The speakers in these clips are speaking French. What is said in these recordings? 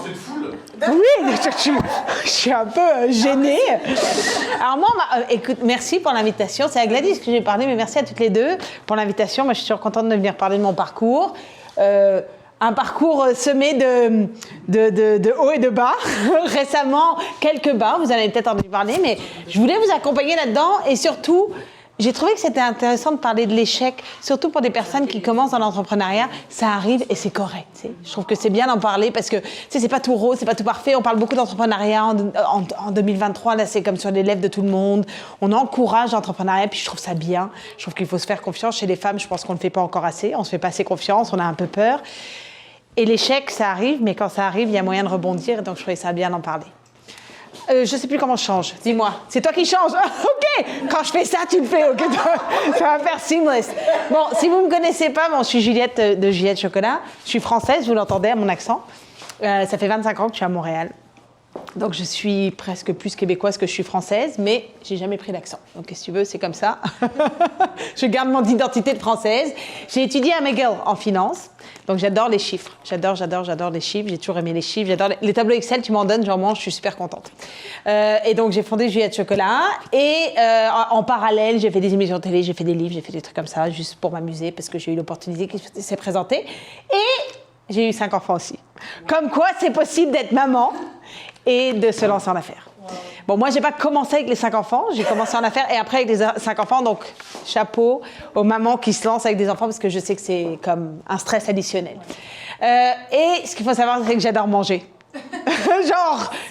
cette foule. Oui, je suis un peu gênée. Alors moi, écoute, merci pour l'invitation. C'est à Gladys que j'ai parlé, mais merci à toutes les deux pour l'invitation. Moi, je suis toujours contente de venir parler de mon parcours. Un parcours semé de hauts et de bas. Récemment, quelques bas, vous en avez peut-être entendu parler, mais je voulais vous accompagner là-dedans et surtout, j'ai trouvé que c'était intéressant de parler de l'échec, surtout pour des personnes qui commencent dans l'entrepreneuriat. Ça arrive et c'est correct. T'sais. Je trouve que c'est bien d'en parler parce que c'est pas tout rose, c'est pas tout parfait. On parle beaucoup d'entrepreneuriat en 2023, là c'est comme sur les lèvres de tout le monde. On encourage l'entrepreneuriat, puis je trouve ça bien. Je trouve qu'il faut se faire confiance. Chez les femmes, je pense qu'on ne le fait pas encore assez. On se fait pas assez confiance, on a un peu peur. Et l'échec, ça arrive, mais quand ça arrive, il y a moyen de rebondir. Donc je trouvais ça bien d'en parler. Je sais plus comment je change. Dis-moi. C'est toi qui changes. OK. Quand je fais ça, tu le fais. OK. Ça va faire seamless. Bon, si vous me connaissez pas, bon, je suis Juliette de Juliette Chocolat. Je suis française, vous l'entendez à mon accent. Ça fait 25 ans que je suis à Montréal. Donc, je suis presque plus québécoise que je suis française, mais j'ai jamais pris l'accent. Donc, qu'est-ce que tu veux, c'est comme ça. Je garde mon identité de française. J'ai étudié à McGill en finance. Donc, j'adore les chiffres. J'adore les chiffres. J'ai toujours aimé les chiffres. J'adore les tableaux Excel, tu m'en donnes, j'en mange, je suis super contente. Et donc, j'ai fondé Juliette Chocolat. Et en parallèle, j'ai fait des émissions de télé, j'ai fait des livres, j'ai fait des trucs comme ça, juste pour m'amuser, parce que j'ai eu l'opportunité qui s'est présentée. Et j'ai eu 5 enfants aussi. Comme quoi, c'est possible d'être maman et de se lancer en affaires. Bon, moi, j'ai pas commencé avec les 5 enfants, j'ai commencé en affaires et après avec les 5 enfants, donc chapeau aux mamans qui se lancent avec des enfants parce que je sais que c'est comme un stress additionnel. Et ce qu'il faut savoir, c'est que j'adore manger.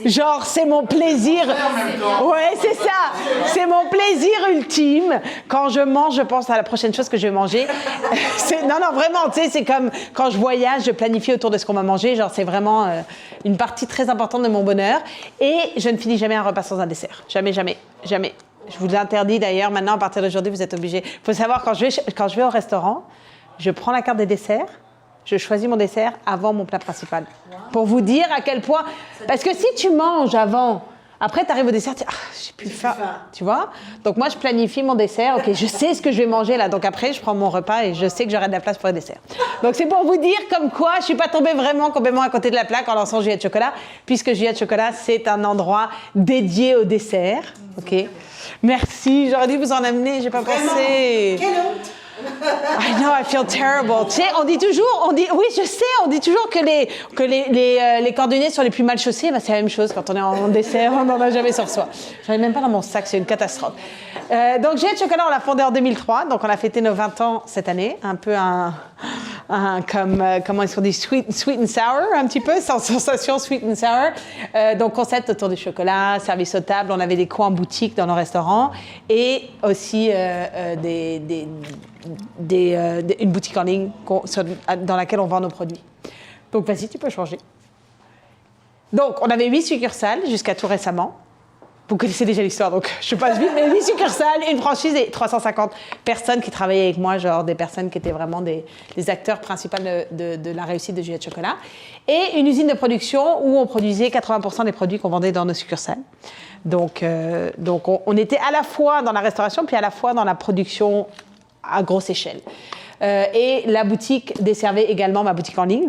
genre, c'est mon plaisir. Ouais, c'est ça. C'est mon plaisir ultime. Quand je mange, je pense à la prochaine chose que je vais manger. Non, vraiment, tu sais, c'est comme quand je voyage, je planifie autour de ce qu'on va manger. Genre, c'est vraiment une partie très importante de mon bonheur. Et je ne finis jamais un repas sans un dessert. Jamais. Je vous l'interdis d'ailleurs. Maintenant, à partir d'aujourd'hui, vous êtes obligés. Il faut savoir, quand je vais au restaurant, je prends la carte des desserts. Je choisis mon dessert avant mon plat principal. Wow. Pour vous dire à quel point... Parce que si tu manges avant, après tu arrives au dessert, tu dis « j'ai plus faim ». Tu vois? Donc moi, je planifie mon dessert. OK, je sais ce que je vais manger là. Donc après, je prends mon repas et je sais que j'aurai de la place pour le dessert. Donc c'est pour vous dire comme quoi je ne suis pas tombée vraiment complètement à côté de la plaque en lançant Juliette Chocolat, puisque Juliette Chocolat, c'est un endroit dédié au dessert. OK? Merci. J'aurais dû vous en amener, j'ai pas pensé. Quelle honte! I know, I feel terrible. Tu sais, on dit toujours que les cordonniers sont les plus mal chaussés. Ben, c'est la même chose quand on est en dessert, on n'en a jamais sur soi. J'en ai même pas dans mon sac, c'est une catastrophe. Donc, Juliette Chocolat, on l'a fondée en 2003. Donc, on a fêté nos 20 ans cette année. Un peu comment est-ce qu'on dit, sweet and sour, un petit peu, sans sensation sweet and sour. Donc, concept autour du chocolat, service aux tables. On avait des coins boutiques dans nos restaurants et aussi une boutique en ligne dans laquelle on vend nos produits. Donc, vas-y, tu peux changer. Donc, on avait 8 succursales jusqu'à tout récemment. Vous connaissez déjà l'histoire, donc je passe vite. Mais 8 succursales, une franchise et 350 personnes qui travaillaient avec moi, genre des personnes qui étaient vraiment des acteurs principaux de la réussite de Juliette Chocolat. Et une usine de production où on produisait 80% des produits qu'on vendait dans nos succursales. Donc on était à la fois dans la restauration, puis à la fois dans la production à grosse échelle. Et la boutique desservait également ma boutique en ligne,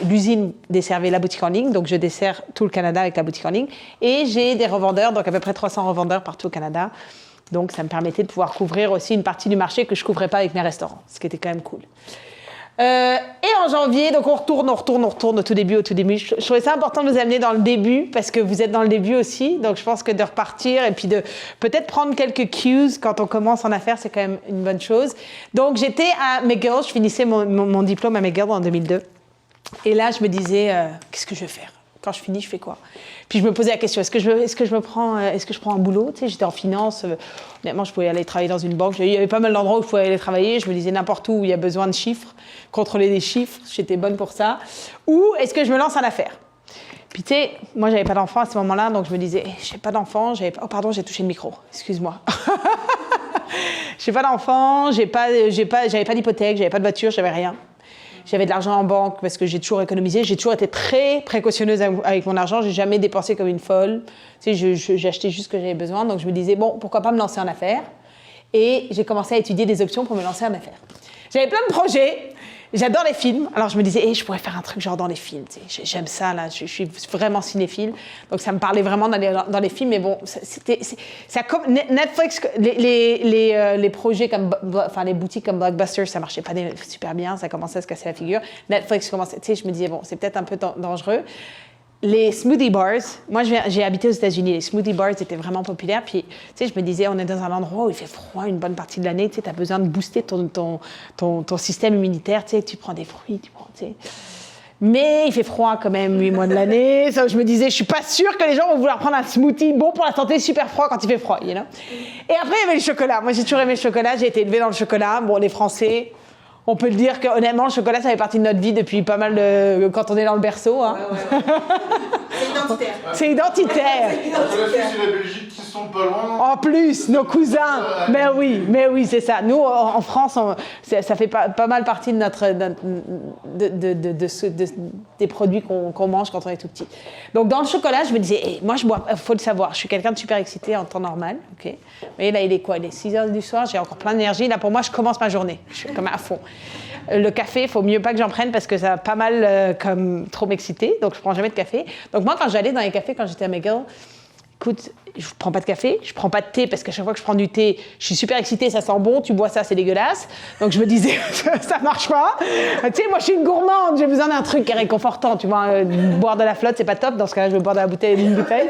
l'usine desservait la boutique en ligne, donc je desserre tout le Canada avec la boutique en ligne. Et j'ai des revendeurs, donc à peu près 300 revendeurs partout au Canada. Donc ça me permettait de pouvoir couvrir aussi une partie du marché que je ne couvrais pas avec mes restaurants, ce qui était quand même cool. Et en janvier, donc on retourne au tout début. Je trouvais ça important de vous amener dans le début, parce que vous êtes dans le début aussi. Donc je pense que de repartir et puis de peut-être prendre quelques cues quand on commence en affaires, c'est quand même une bonne chose. Donc j'étais à McGill, je finissais mon diplôme à McGill en 2002. Et là, je me disais, qu'est-ce que je vais faire? Quand je finis, je fais quoi? Puis je me posais la question, est-ce que je prends un boulot? Tu sais, j'étais en finance. Honnêtement, je pouvais aller travailler dans une banque. Il y avait pas mal d'endroits où je pouvais aller travailler. Je me disais n'importe où il y a besoin de chiffres, contrôler des chiffres. J'étais bonne pour ça. Ou est-ce que je me lance en affaires? Puis tu sais, moi, j'avais pas d'enfant à ce moment-là, donc je me disais, j'ai pas d'enfant. Oh pardon, j'ai touché le micro. Excuse-moi. J'ai pas d'enfant. J'avais pas d'hypothèque. J'avais pas de voiture. J'avais rien. J'avais de l'argent en banque parce que j'ai toujours économisé. J'ai toujours été très précautionneuse avec mon argent. J'ai jamais dépensé comme une folle. Tu sais, j'ai acheté juste ce que j'avais besoin. Donc, je me disais, bon, pourquoi pas me lancer en affaires? Et j'ai commencé à étudier des options pour me lancer en affaires. J'avais plein de projets. J'adore les films. Alors je me disais, je pourrais faire un truc genre dans les films. Tu sais. J'aime ça, là. Je suis vraiment cinéphile. Donc ça me parlait vraiment d'aller dans les films. Mais bon, Netflix, les projets comme, enfin les boutiques comme Blockbuster, ça marchait pas super bien. Ça commençait à se casser la figure. Netflix commençait, tu sais, je me disais, bon, c'est peut-être un peu dangereux. Les smoothie bars, moi j'ai habité aux États-Unis, les smoothie bars étaient vraiment populaires. Puis, tu sais, je me disais, on est dans un endroit où il fait froid une bonne partie de l'année, tu sais, tu as besoin de booster ton système immunitaire, tu sais, tu prends des fruits, tu sais. Mais il fait froid quand même 8 mois de l'année. Ça, je me disais, je suis pas sûre que les gens vont vouloir prendre un smoothie bon pour la santé, super froid quand il fait froid, you know. Et après, il y avait le chocolat. Moi, j'ai toujours aimé le chocolat, j'ai été élevée dans le chocolat. Bon, les Français. On peut le dire qu'honnêtement, le chocolat, ça fait partie de notre vie depuis pas mal de... quand on est dans le berceau. Hein. Ouais. C'est identitaire. C'est identitaire. La Suisse et la Belgique qui sont pas loin. En plus, nos cousins. Mais oui, c'est ça. Nous, en France, ça fait pas mal partie de notre... des produits qu'on mange quand on est tout petit. Donc, dans le chocolat, je me disais, moi, je bois, faut le savoir, je suis quelqu'un de super excité en temps normal. Okay. Mais là, il est quoi? Il est 6 heures du soir, j'ai encore plein d'énergie. Là, pour moi, je commence ma journée. Je suis comme à fond. Le café, il faut mieux pas que j'en prenne parce que ça va pas mal comme trop m'exciter. Donc, je prends jamais de café. Donc, moi, quand j'allais dans les cafés, quand j'étais à McGill, écoute, je prends pas de café, je prends pas de thé parce qu'à chaque fois que je prends du thé, je suis super excitée, ça sent bon, tu bois ça, c'est dégueulasse. Donc je me disais, ça marche pas. Tu sais, moi je suis une gourmande, j'ai besoin d'un truc qui est réconfortant, tu vois. Boire de la flotte, c'est pas top, dans ce cas-là, je vais boire de la bouteille d'une bouteille.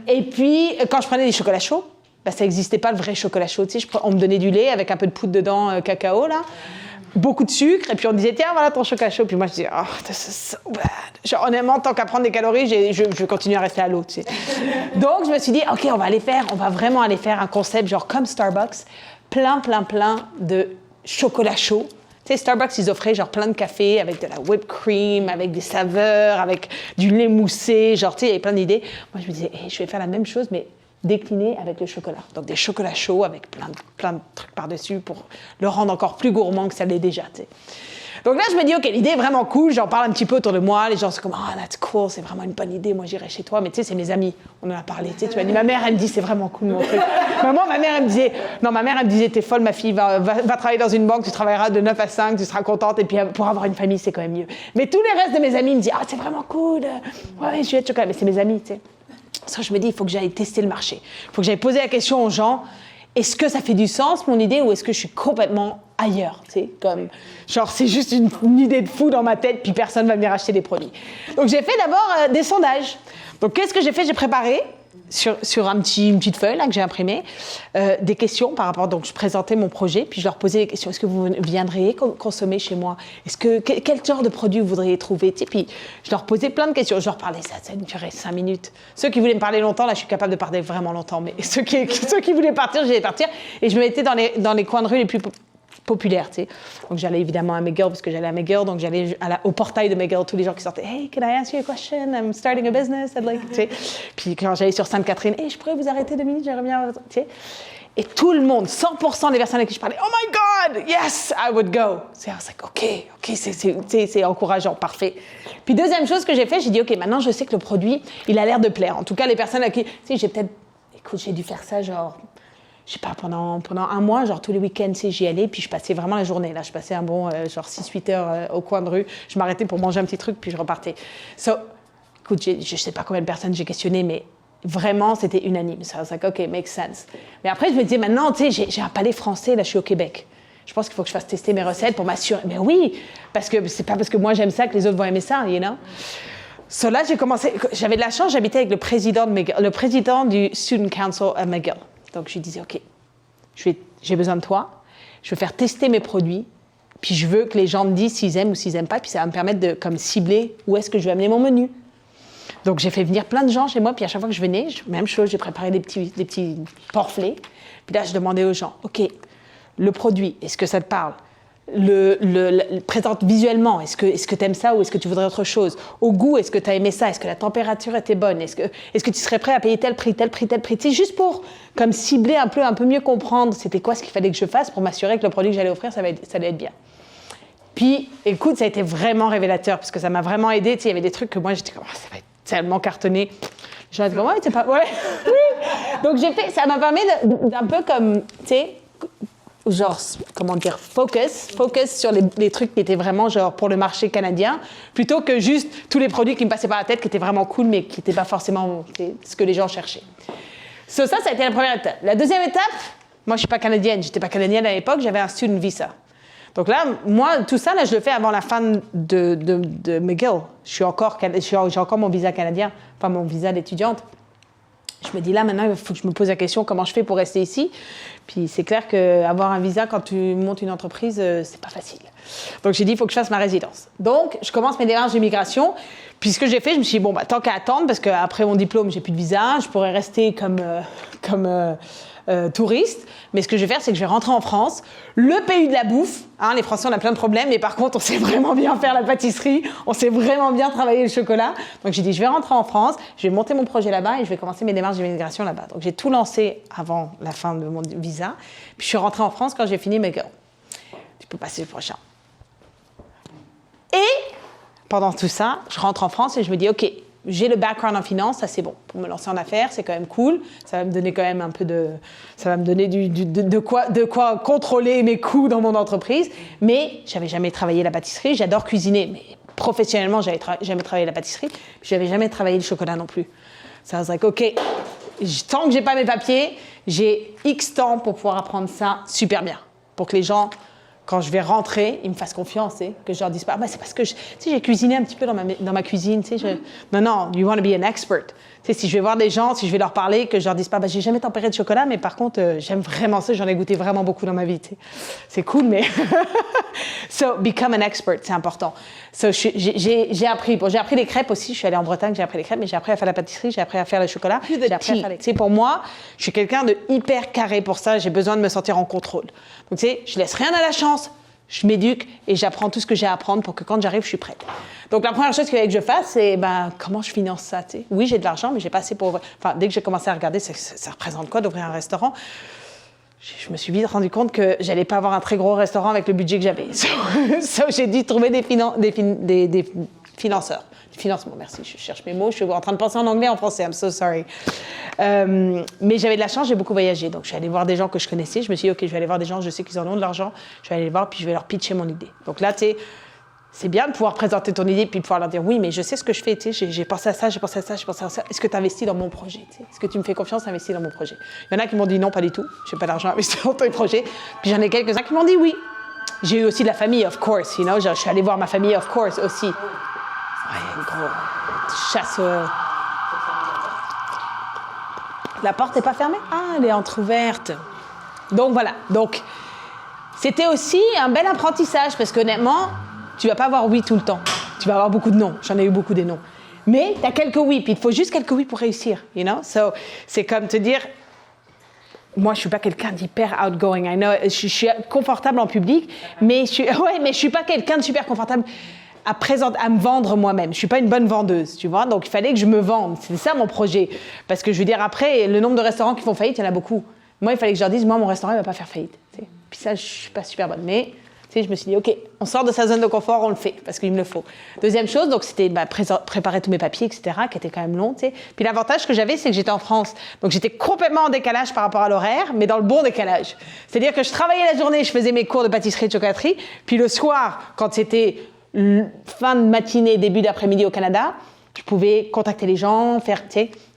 Et puis, quand je prenais des chocolats chauds, bah, ça n'existait pas le vrai chocolat chaud. Tu sais, on me donnait du lait avec un peu de poudre dedans, cacao, là. Beaucoup de sucre, et puis on me disait, tiens, voilà ton chocolat chaud. Puis moi, je disais, oh, this is so bad. Genre, honnêtement, tant qu'à prendre des calories, je continue à rester à l'eau, tu sais. Donc, je me suis dit, OK, on va vraiment aller faire un concept, genre comme Starbucks, plein de chocolat chaud. Tu sais, Starbucks, ils offraient genre plein de café avec de la whipped cream, avec des saveurs, avec du lait moussé, genre, tu sais, il y avait plein d'idées. Moi, je me disais, je vais faire la même chose, mais décliné avec le chocolat. Donc des chocolats chauds avec plein de trucs par-dessus pour le rendre encore plus gourmand que ça l'est déjà, tu sais. Donc là, je me dis, OK, l'idée est vraiment cool, j'en parle un petit peu autour de moi, les gens sont comme, oh, that's cool, c'est vraiment une bonne idée, moi j'irai chez toi, mais tu sais, c'est mes amis, on en a parlé, tu sais, tu m'as dit, ma mère, elle me dit, c'est vraiment cool mon truc. Mais moi, ma mère, elle me disait, t'es folle ma fille, va travailler dans une banque, tu travailleras de 9 à 5, tu seras contente, et puis pour avoir une famille, c'est quand même mieux. Mais tous les restes de mes amis me disent, ah, c'est vraiment cool, ouais, je vais être chocolat, mais c'est mes amis, tu sais. Ça, je me dis, il faut que j'aille tester le marché. Il faut que j'aille poser la question aux gens, est-ce que ça fait du sens, mon idée, ou est-ce que je suis complètement ailleurs, tu sais, comme, genre, c'est juste une idée de fou dans ma tête, puis personne va venir acheter des produits. Donc, j'ai fait d'abord des sondages. Donc, qu'est-ce que j'ai fait? J'ai préparé sur une petite feuille là, que j'ai imprimée, des questions par rapport, donc je présentais mon projet, puis je leur posais des questions. Est-ce que vous viendriez consommer chez moi? Quel genre de produit vous voudriez trouver? Tu sais, puis je leur posais plein de questions. Je leur parlais, ça durait 5 minutes. Ceux qui voulaient me parler longtemps, là, je suis capable de parler vraiment longtemps, mais ceux qui voulaient partir, j'allais partir. Et je me mettais dans les coins de rue les plus populaire, tu sais. Donc j'allais évidemment à McGill parce que j'allais à McGill, donc j'allais au portail de McGill, tous les gens qui sortaient, hey, can I ask you a question? I'm starting a business. I'd like, tu sais. Puis quand j'allais sur Sainte-Catherine, hey, je pourrais vous arrêter 2 minutes, j'aimerais bien, tu sais. Et tout le monde, 100% des personnes avec qui je parlais, oh my God, yes, I would go. C'est like, OK, c'est encourageant, parfait. Puis deuxième chose que j'ai fait, j'ai dit, OK, maintenant je sais que le produit, il a l'air de plaire. En tout cas, les personnes à qui, tu sais, j'ai dû faire ça genre, je sais pas, pendant un mois, genre tous les week-ends, tu sais, j'y allais, puis je passais vraiment la journée. Là, je passais un bon, genre 6-8 heures au coin de rue. Je m'arrêtais pour manger un petit truc, puis je repartais. Écoute, je sais pas combien de personnes j'ai questionné, mais vraiment, c'était unanime. Ça was like, OK, makes sense. Mais après, je me disais, maintenant, tu sais, j'ai un palais français, là, je suis au Québec. Je pense qu'il faut que je fasse tester mes recettes pour m'assurer. Mais oui, parce que c'est pas parce que moi j'aime ça que les autres vont aimer ça, you know? So là, j'ai commencé, j'avais de la chance, j'habitais avec le président du Student Council à McGill. Donc, je lui disais, OK, j'ai besoin de toi, je veux faire tester mes produits, puis je veux que les gens me disent s'ils aiment ou s'ils n'aiment pas, puis ça va me permettre de comme, cibler où est-ce que je vais amener mon menu. Donc, j'ai fait venir plein de gens chez moi, puis à chaque fois que je venais, même chose, j'ai préparé des petits pamphlets. Puis là, je demandais aux gens, OK, le produit, est-ce que ça te parle? Le présente visuellement, est-ce que tu aimes ça ou est-ce que tu voudrais autre chose? Au goût, est-ce que tu as aimé ça? Est-ce que la température était bonne? Est-ce que tu serais prêt à payer tel prix? Tu sais, juste pour comme cibler un peu mieux comprendre c'était quoi ce qu'il fallait que je fasse pour m'assurer que le produit que j'allais offrir, ça allait être bien. Puis, écoute, ça a été vraiment révélateur parce que ça m'a vraiment aidé. Tu sais, il y avait des trucs que moi, j'étais comme, oh, ça va être tellement cartonné. Les gens étaient comme, ouais, c'est pas... Ouais, oui. Donc, ça m'a permis d'un peu comme, tu sais, genre, comment dire, focus sur les trucs qui étaient vraiment genre pour le marché canadien, plutôt que juste tous les produits qui me passaient par la tête, qui étaient vraiment cool, mais qui n'étaient pas forcément ce que les gens cherchaient. Ça a été la première étape. La deuxième étape, moi je suis pas canadienne, j'étais pas canadienne à l'époque, j'avais un student visa. Donc là, moi, tout ça, là, je le fais avant la fin de McGill. J'ai encore mon visa canadien, enfin mon visa d'étudiante. Je me dis là, maintenant, il faut que je me pose la question comment je fais pour rester ici. Puis c'est clair qu'avoir un visa quand tu montes une entreprise, c'est pas facile. Donc j'ai dit, il faut que je fasse ma résidence. Donc je commence mes démarches d'immigration. Puis ce que j'ai fait, je me suis dit, bon, bah, tant qu'à attendre, parce qu'après mon diplôme, j'ai plus de visa, je pourrais rester comme touriste. Mais ce que je vais faire, c'est que je vais rentrer en France, le pays de la bouffe. Hein, les Français, on a plein de problèmes, mais par contre, on sait vraiment bien faire la pâtisserie, on sait vraiment bien travailler le chocolat. Donc j'ai dit, je vais rentrer en France, je vais monter mon projet là-bas et je vais commencer mes démarches d'immigration là-bas. Donc j'ai tout lancé avant la fin de mon visa. Puis je suis rentrée en France quand j'ai fini mes girls. Tu peux passer le prochain. Et pendant tout ça, je rentre en France et je me dis, OK, j'ai le background en finance, ça c'est bon. Pour me lancer en affaires, c'est quand même cool. Ça va me donner quand même un peu de... Ça va me donner de quoi contrôler mes coûts dans mon entreprise. Mais j'avais jamais travaillé la pâtisserie. J'adore cuisiner, mais professionnellement, j'avais jamais travaillé la pâtisserie. Puis j'avais jamais travaillé le chocolat non plus. Ça was like, OK, tant que j'ai pas mes papiers, j'ai X temps pour pouvoir apprendre ça super bien. Pour que les gens... Quand je vais rentrer, ils me fassent confiance, que je leur dise pas, ah, bah, c'est parce que j'ai cuisiné un petit peu dans ma cuisine. Non, you want to be an expert. Si je vais voir des gens, si je vais leur parler, que je leur dise pas, bah, j'ai jamais tempéré de chocolat, mais par contre, j'aime vraiment ça, j'en ai goûté vraiment beaucoup dans ma vie. C'est cool, mais... So, become an expert, c'est important. So, j'ai appris les crêpes aussi, je suis allée en Bretagne, j'ai appris les crêpes, mais j'ai appris à faire la pâtisserie, j'ai appris à faire le chocolat, j'ai appris à faire les... Pour moi, je suis quelqu'un de hyper carré pour ça, j'ai besoin de me sentir en contrôle. Donc, je laisse rien à la chance, je m'éduque et j'apprends tout ce que j'ai à apprendre pour que quand j'arrive, je suis prête. Donc, la première chose qu'il fallait que je fasse, c'est comment je finance ça, Oui, j'ai de l'argent, mais j'ai pas assez pour ouvrir. Enfin, dès que j'ai commencé à regarder, ça représente quoi d'ouvrir un restaurant? Je me suis vite rendu compte que j'allais pas avoir un très gros restaurant avec le budget que j'avais. So, j'ai dû trouver des financeurs. Du financement, merci, je cherche mes mots, je suis en train de penser en anglais, en français, I'm so sorry. Mais j'avais de la chance, j'ai beaucoup voyagé, donc je suis allée voir des gens que je connaissais, je me suis dit, OK, je vais aller voir des gens, je sais qu'ils en ont de l'argent, je vais aller les voir, puis je vais leur pitcher mon idée. Donc là, c'est bien de pouvoir présenter ton idée, puis de pouvoir leur dire, oui, mais je sais ce que je fais, j'ai pensé à ça, j'ai pensé à ça, j'ai pensé à ça, est-ce que tu investis dans mon projet? Est-ce que tu me fais confiance, investis dans mon projet? Il y en a qui m'ont dit non, pas du tout, j'ai pas d'argent à investir dans ton projet, puis j'en ai quelques-uns qui m'ont dit oui. J'ai eu aussi de la famille, of course, je suis allée voir ma famille, of course, aussi. Ouais, une grosse chasse. La porte n'est pas fermée? Ah, elle est entrouverte. Donc voilà. Donc, c'était aussi un bel apprentissage parce qu'honnêtement, tu ne vas pas avoir oui tout le temps. Tu vas avoir beaucoup de non. J'en ai eu beaucoup des non. Mais tu as quelques oui, puis il te faut juste quelques oui pour réussir. So, c'est comme te dire, moi, je ne suis pas quelqu'un d'hyper outgoing. I know, je suis confortable en public, mais je ne suis pas quelqu'un de super confortable à me vendre moi-même. Je suis pas une bonne vendeuse, tu vois. Donc, il fallait que je me vende. C'est ça mon projet. Parce que je veux dire, après, le nombre de restaurants qui font faillite, il y en a beaucoup. Moi, il fallait que je leur dise, moi, mon restaurant, il va pas faire faillite. T'sais. Puis ça, je suis pas super bonne. Mais, je me suis dit, OK, on sort de sa zone de confort, on le fait, parce qu'il me le faut. Deuxième chose, donc, c'était préparer tous mes papiers, etc., qui étaient quand même longs, tu sais. Puis l'avantage que j'avais, c'est que j'étais en France. Donc, j'étais complètement en décalage par rapport à l'horaire, mais dans le bon décalage. C'est-à-dire que je travaillais la journée, je faisais mes cours de pâtisserie et de chocolaterie. Puis le soir, quand c'était fin de matinée, début d'après-midi au Canada, je pouvais contacter les gens,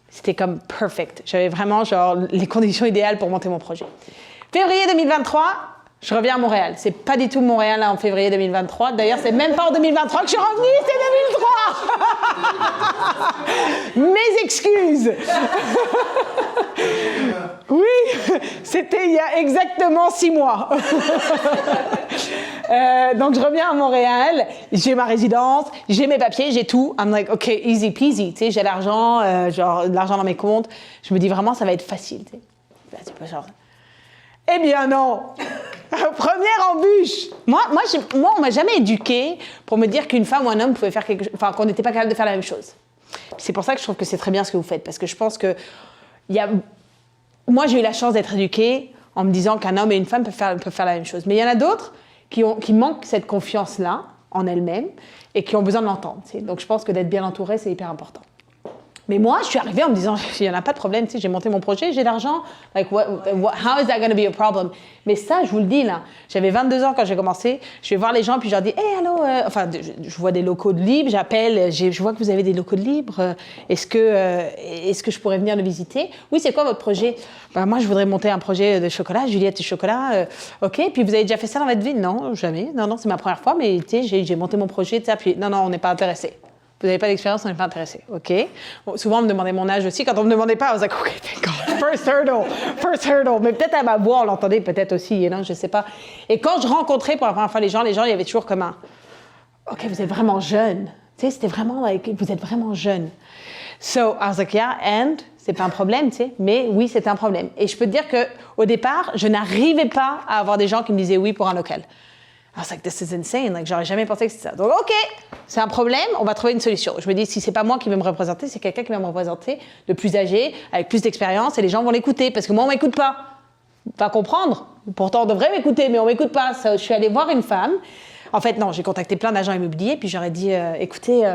c'était comme perfect. J'avais vraiment les conditions idéales pour monter mon projet. Février 2023, je reviens à Montréal. C'est pas du tout Montréal là, en février 2023. D'ailleurs, c'est même pas en 2023 que je suis revenue, c'est 2003. Mes excuses. Oui, c'était il y a exactement 6 mois. Donc, je reviens à Montréal, j'ai ma résidence, j'ai mes papiers, j'ai tout. I'm like, OK, easy peasy, tu sais, j'ai l'argent, de l'argent dans mes comptes. Je me dis vraiment, ça va être facile, tu sais. Là, c'est pas genre... Eh bien non. Première embûche. Moi, on m'a jamais éduquée pour me dire qu'une femme ou un homme pouvait faire quelque chose, enfin, qu'on n'était pas capable de faire la même chose. C'est pour ça que je trouve que c'est très bien ce que vous faites, parce que je pense que moi, j'ai eu la chance d'être éduquée en me disant qu'un homme et une femme peuvent faire la même chose. Mais il y en a d'autres qui manquent cette confiance-là en elles-mêmes et qui ont besoin de l'entendre. Tu sais. Donc, je pense que d'être bien entourée, c'est hyper important. Mais moi, je suis arrivée en me disant, il n'y en a pas de problème, tu sais, j'ai monté mon projet, j'ai l'argent. Like, how is that going to be a problem? Mais ça, je vous le dis, là, j'avais 22 ans quand j'ai commencé. Je vais voir les gens, puis je leur dis, hey, allô, enfin, je vois des locaux de libre, j'appelle, je vois que vous avez des locaux de libre. Est-ce que je pourrais venir le visiter? Oui, c'est quoi votre projet? Ben, moi, je voudrais monter un projet de chocolat, Juliette du chocolat. OK, puis vous avez déjà fait ça dans votre vie? Non, jamais. Non, c'est ma première fois, mais tu sais, j'ai monté mon projet, ça, puis non, on n'est pas intéressé. Vous n'avez pas d'expérience, on n'est pas intéressé. OK. Bon, souvent, on me demandait mon âge aussi. Quand on ne me demandait pas, I was like, OK, thank God. First hurdle. Mais peut-être à ma voix, on l'entendait peut-être aussi, you know, je ne sais pas. Et quand je rencontrais pour la première fois les gens, il y avait toujours comme un, OK, vous êtes vraiment jeune. Tu sais, c'était vraiment, like, vous êtes vraiment jeune. So, I was like, yeah, and, c'est pas un problème, tu sais, mais oui, c'est un problème. Et je peux te dire qu'au départ, je n'arrivais pas à avoir des gens qui me disaient oui pour un local. I was like, this is insane. Like, j'aurais jamais pensé que c'était ça. Donc, OK, c'est un problème, on va trouver une solution. Je me dis, si c'est pas moi qui vais me représenter, c'est quelqu'un qui va me représenter de plus âgé, avec plus d'expérience, et les gens vont l'écouter, parce que moi, on m'écoute pas. Pas comprendre. Pourtant, on devrait m'écouter, mais on m'écoute pas. So, je suis allée voir une femme. En fait, non, j'ai contacté plein d'agents immobiliers, puis j'aurais dit, écoutez,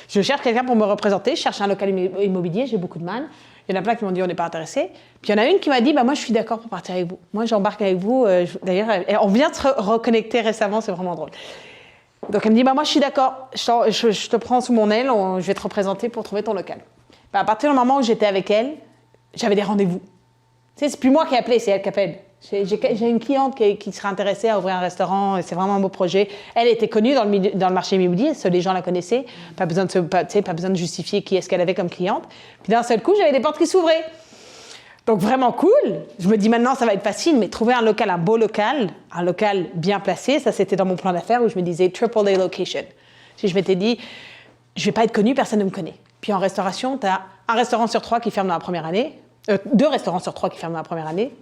je cherche quelqu'un pour me représenter, je cherche un local immobilier, j'ai beaucoup de mal. Il y en a plein qui m'ont dit, on n'est pas intéressés. Puis il y en a une qui m'a dit, bah, moi, je suis d'accord pour partir avec vous. Moi, j'embarque avec vous. D'ailleurs, on vient de se reconnecter récemment, c'est vraiment drôle. Donc, elle me dit, bah, moi, je suis d'accord. Je te prends sous mon aile, je vais te représenter pour trouver ton local. Bah, à partir du moment où j'étais avec elle, j'avais des rendez-vous. Tu sais, c'est plus moi qui ai appelé, c'est elle qui appelle. J'ai une cliente qui serait intéressée à ouvrir un restaurant, et c'est vraiment un beau projet. Elle était connue dans le marché immobilier, les gens la connaissaient, pas besoin de justifier qui est-ce qu'elle avait comme cliente. Puis d'un seul coup, j'avais des portes qui s'ouvraient. Donc vraiment cool. Je me dis maintenant, ça va être facile, mais trouver un beau local, un local bien placé, ça c'était dans mon plan d'affaires où je me disais triple A location. Si je m'étais dit, je vais pas être connue, personne ne me connaît. Puis en restauration, tu as un restaurant sur 3 qui ferme dans la première année, 2 restaurants sur 3 qui ferment dans la première année.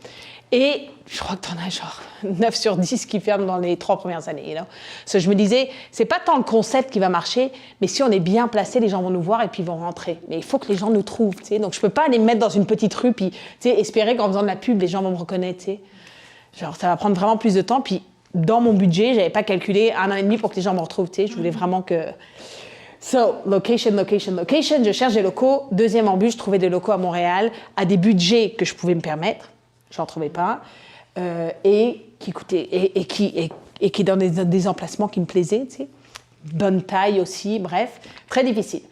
Et je crois que tu en as genre 9 sur 10 qui ferment dans les 3 premières années. You know? So, je me disais, c'est pas tant le concept qui va marcher, mais si on est bien placé, les gens vont nous voir et puis ils vont rentrer. Mais il faut que les gens nous trouvent. T'sais? Donc je peux pas aller me mettre dans une petite rue puis espérer qu'en faisant de la pub, les gens vont me reconnaître. T'sais? Genre, ça va prendre vraiment plus de temps. Puis dans mon budget, j'avais pas calculé 1 an et demi pour que les gens me retrouvent. T'sais? Je voulais vraiment que... So, location. Je cherche des locaux. Deuxième embûche, je trouvais des locaux à Montréal à des budgets que je pouvais me permettre. J'en trouvais pas, et qui coûtaient, et qui dans des emplacements qui me plaisaient, tu sais, bonne taille aussi, bref, très difficile.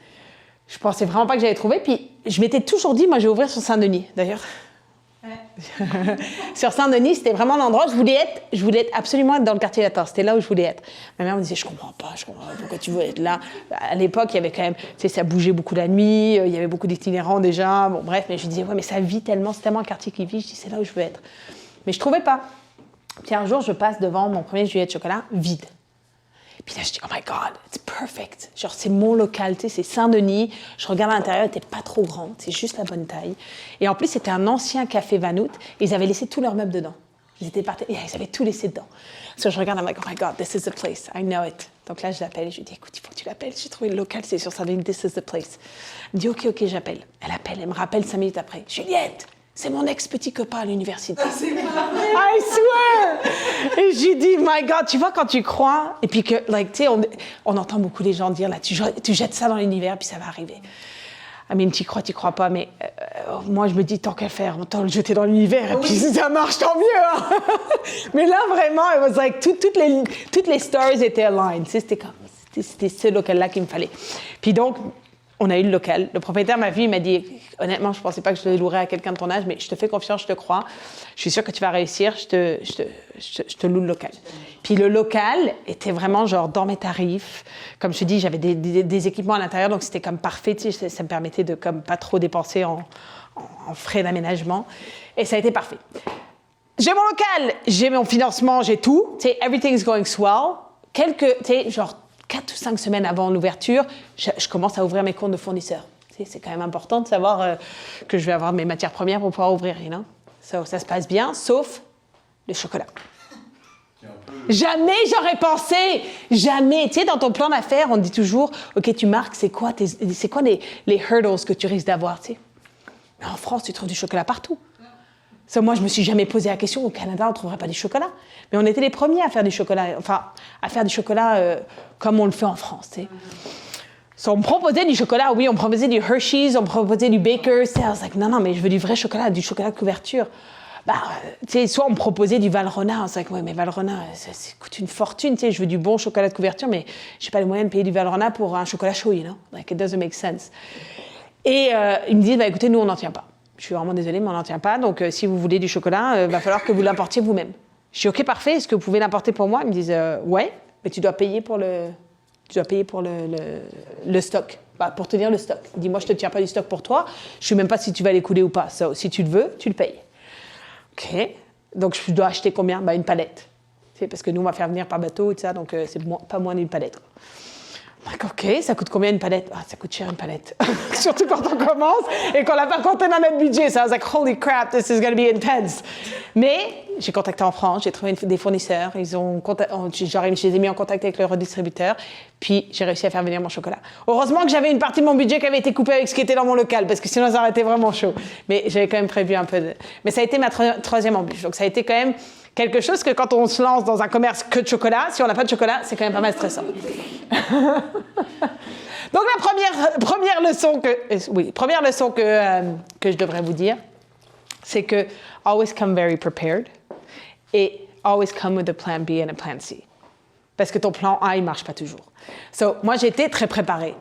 Je pensais vraiment pas que j'allais trouver, puis je m'étais toujours dit, moi je vais ouvrir sur Saint-Denis, d'ailleurs. Ouais. Sur Saint-Denis, c'était vraiment l'endroit où je voulais être absolument être dans le quartier latin, c'était là où je voulais être. Ma mère me disait, je comprends pas pourquoi tu veux être là. À l'époque, il y avait quand même, tu sais, ça bougeait beaucoup la nuit, il y avait beaucoup d'itinérants déjà, bon bref, mais je disais, ouais, mais ça vit tellement, c'est tellement un quartier qui vit, je dis, c'est là où je veux être. Mais je trouvais pas. Puis un jour, je passe devant mon premier Juliette chocolat, vide. Puis là, je dis, oh my God, it's perfect. Genre, c'est mon local, tu sais, c'est Saint-Denis. Je regarde à l'intérieur, il n'était pas trop grand, c'est juste la bonne taille. Et en plus, c'était un ancien café Vanout. Et ils avaient laissé tous leurs meubles dedans. Ils avaient tout laissé dedans. So, je regarde, I'm like, oh my God, this is the place. I know it. Donc là, je l'appelle et je lui dis, écoute, il faut que tu l'appelles. J'ai trouvé le local, c'est sur Saint-Denis, this is the place. Elle me dit, OK, j'appelle. Elle appelle, elle me rappelle 5 minutes après. Juliette! C'est mon ex-petit copain à l'université. Ah, c'est pas vrai. I swear! Et j'ai dit, my God, tu vois, quand tu crois, et puis que, like, tu sais, on entend beaucoup les gens dire, là, tu jettes ça dans l'univers, puis ça va arriver. I mean, tu crois pas, mais moi, je me dis, tant qu'à faire, autant le jeter dans l'univers, et puis si ça marche, tant mieux. Hein? Mais là, vraiment, it was like, toutes les stars étaient aligned. Tu sais, c'était ce local-là qu'il me fallait. Puis donc, on a eu le local. Le propriétaire m'a vu, il m'a dit, honnêtement, je ne pensais pas que je le louerais à quelqu'un de ton âge, mais je te fais confiance, je te crois. Je suis sûre que tu vas réussir, je te loue le local. Puis le local était vraiment genre dans mes tarifs. Comme je te dis, j'avais des équipements à l'intérieur, donc c'était comme parfait. Tu sais, ça me permettait de comme pas trop dépenser en frais d'aménagement. Et ça a été parfait. J'ai mon local, j'ai mon financement, j'ai tout. Tu sais, everything's going swell. Tu sais, genre 4 ou 5 semaines avant l'ouverture, je commence à ouvrir mes comptes de fournisseurs. C'est quand même important de savoir que je vais avoir mes matières premières pour pouvoir ouvrir. You know? Ça se passe bien, sauf le chocolat. Jamais j'aurais pensé, jamais. Tu sais, dans ton plan d'affaires, on dit toujours, OK, tu marques, c'est quoi les hurdles que tu risques d'avoir, tu sais. Mais en France, tu trouves du chocolat partout. Ça, moi, je me suis jamais posé la question, au Canada, on ne trouverait pas du chocolat. Mais on était les premiers à faire du chocolat, comme on le fait en France, tu sais. So, on me proposait du chocolat, oui, on me proposait du Hershey's, on me proposait du Baker's. I was like, non, mais je veux du vrai chocolat, du chocolat de couverture. Soit on me proposait du Valrhona. On was like, ouais, mais Valrhona, ça coûte une fortune. Je veux du bon chocolat de couverture, mais je n'ai pas les moyens de payer du Valrhona pour un chocolat chaud, you know? Like, it doesn't make sense. Et ils me disent, écoutez, nous, on n'en tient pas. Je suis vraiment désolée, mais on n'en tient pas. Donc, si vous voulez du chocolat, il va falloir que vous l'importiez vous-même. Je dis, OK, parfait. Est-ce que vous pouvez l'importer pour moi? Ils me disent, ouais, mais tu dois payer pour le stock. Pour tenir le stock. Il dit, moi, je ne te tiens pas du stock pour toi. Je ne sais même pas si tu vas l'écouler ou pas. So, si tu le veux, tu le payes. OK. Donc, je dois acheter combien? Une palette. Parce que nous, on va faire venir par bateau et tout ça. Donc, c'est pas moins d'une palette. OK, ça coûte combien une palette? Ça coûte cher une palette. Surtout quand on commence et qu'on n'a pas compté dans notre budget. So I was like, holy crap, this is going to be intense. Mais j'ai contacté en France, j'ai trouvé des fournisseurs. Je les ai mis en contact avec le redistributeur. Puis j'ai réussi à faire venir mon chocolat. Heureusement que j'avais une partie de mon budget qui avait été coupée avec ce qui était dans mon local, parce que sinon ça aurait été vraiment chaud. Mais j'avais quand même prévu un peu de... Mais ça a été ma troisième embûche. Donc ça a été quand même quelque chose que quand on se lance dans un commerce que de chocolat, si on n'a pas de chocolat, c'est quand même pas mal stressant. Donc la première leçon que je devrais vous dire, c'est que always come very prepared et always come with a plan B and a plan C. Parce que ton plan A, il marche pas toujours. So, moi, j'ai été très préparée.